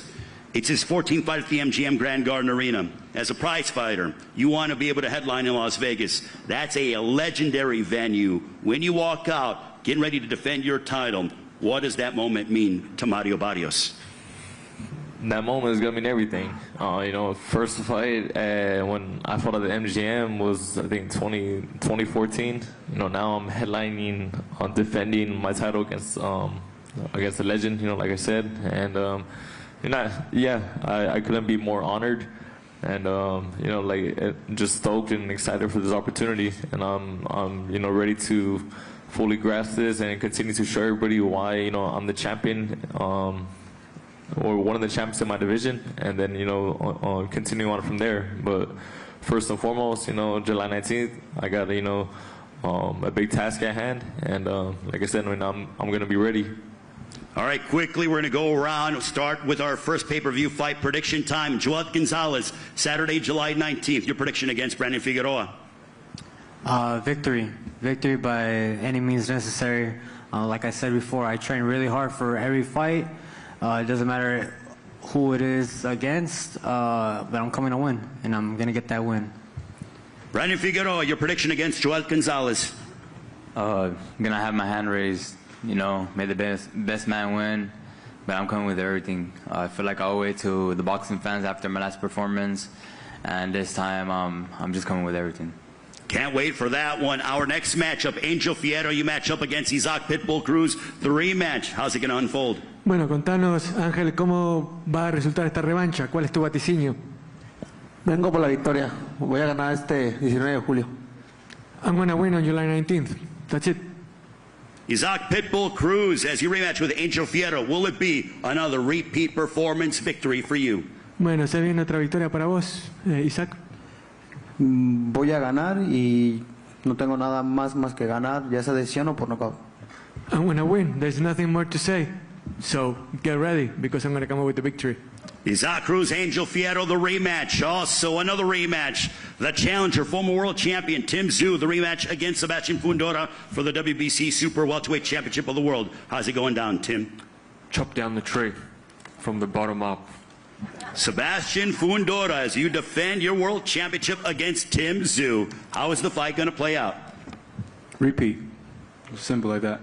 It's his 14th fight at the MGM Grand Garden Arena. As a prize fighter, you want to be able to headline in Las Vegas. That's a legendary venue. When you walk out, getting ready to defend your title, what does that moment mean to Mario Barrios? That moment is gonna mean everything. First fight when I fought at the MGM was, I think, 2014. Now I'm headlining, defending my title against a legend. Like I said, and I couldn't be more honored, and just stoked and excited for this opportunity, and I'm ready to fully grasp this and continue to show everybody why I'm the champion. Or one of the champions in my division, and then continue on from there. But first and foremost, July 19th, I got a big task at hand, and like I said, I'm going to be ready. All right, quickly, we're going to go around. We'll start with our first pay-per-view fight prediction time. Joel Gonzalez, Saturday, July 19th. Your prediction against Brandon Figueroa? Victory by any means necessary. Like I said before, I train really hard for every fight. It doesn't matter who it is against, but I'm coming to win, and I'm going to get that win. Brandon Figueroa, your prediction against Joel Gonzalez? Going to have my hand raised. May the best man win, but I'm coming with everything. I feel like I owe it to the boxing fans after my last performance, and this time I'm just coming with everything. Can't wait for that one. Our next matchup, Angel Fierro, you match up against Isaac Pitbull Cruz. The rematch, how's it going to unfold? Bueno, contanos, Ángel, ¿cómo va a resultar esta revancha? ¿Cuál es tu vaticinio? Vengo por la victoria. Voy a ganar este 19 de julio. I'm going to win on July 19th. That's it. Isaac Pitbull Cruz, as you rematch with Angel Fierro, will it be another repeat performance victory for you? Bueno, se viene otra victoria para vos, Isaac. Voy a ganar y no tengo nada más que ganar, ya sea decisión o por nocaut. I'm going to win. There's nothing more to say. So get ready, because I'm going to come up with the victory. Isaac Cruz, Angel Fierro, the rematch. Also another rematch. The challenger, former world champion Tim Tszyu, the rematch against Sebastian Fundora for the WBC Super Welterweight Championship of the World. How's it going down, Tim? Chop down the tree from the bottom up. Sebastian Fundora, as you defend your world championship against Tim Tszyu. How is the fight going to play out? Repeat. Simple like that.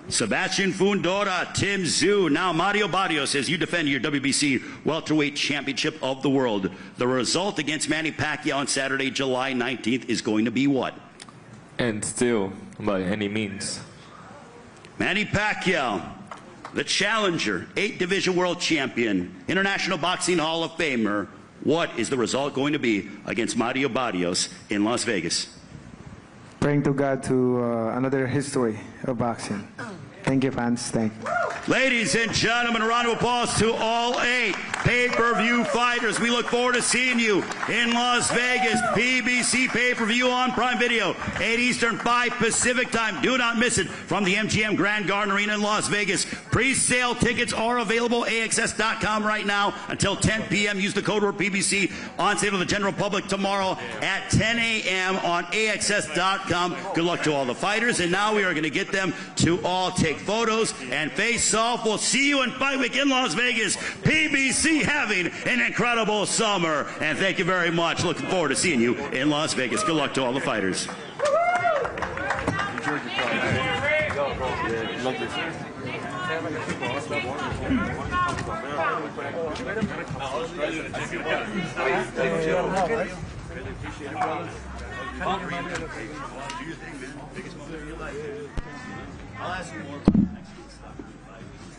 Sebastian Fundora, Tim Tszyu. Now Mario Barrios, as you defend your WBC Welterweight Championship of the World. The result against Manny Pacquiao on Saturday, July 19th is going to be what? And still, by any means. Manny Pacquiao, the challenger, 8-division world champion, International Boxing Hall of Famer. What is the result going to be against Mario Barrios in Las Vegas? Praying to God to another history of boxing. Thank you, fans. Thank you. Ladies and gentlemen, a round of applause to all 8 pay-per-view fighters. We look forward to seeing you in Las Vegas. PBC pay-per-view on Prime Video, 8 Eastern, 5 Pacific time. Do not miss it from the MGM Grand Garden Arena in Las Vegas. Pre-sale tickets are available AXS.com right now until 10 p.m. Use the code word PBC on sale to the general public tomorrow at 10 a.m. on AXS.com. Good luck to all the fighters. And now we are going to get them to all take photos and face off. We'll see you in Fight Week in Las Vegas. PBC having an incredible summer. And thank you very much. Looking forward to seeing you in Las Vegas. Good luck to all the fighters. I'll ask you more about next week's stuff.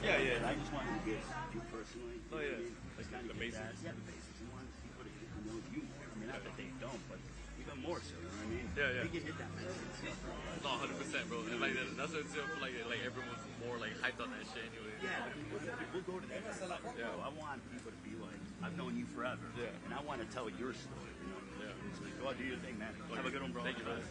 Yeah. I just wanted to get you personally. Oh, yeah. Like kind of the basics. Yeah, the basics. You want people to get to know you more. I mean, not that they don't, but even more so. You know what I mean? Yeah. They can hit that message. No, 100%, bro. And like that's what I feel like everyone's more like hyped on that shit anyway. Yeah, we'll go to that. Yeah. I want people to be like, I've known you forever. Yeah. And I want to tell your story. You know? Yeah. So go out, do your thing, man. Have a good one, bro. Thank you, brother.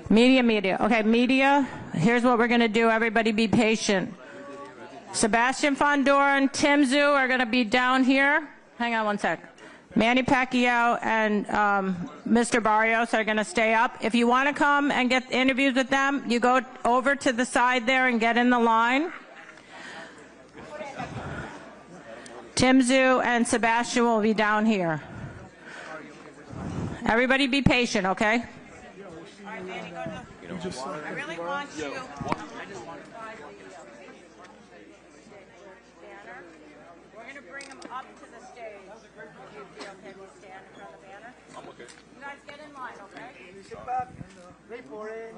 Media. Okay, media. Here's what we're going to do. Everybody be patient. Sebastian Fondor and Tim Zhu are going to be down here. Hang on one sec. Manny Pacquiao and Mr. Barrios are going to stay up. If you want to come and get interviews with them, you go over to the side there and get in the line. Tim Zhu and Sebastian will be down here. Everybody be patient, okay? All right, Manny, go to the... I really want you... We're going to bring him up to the stage. You'd be okay if you stand in front of the banner? I'm okay. You guys get in line, okay? Sit back. Wait for it.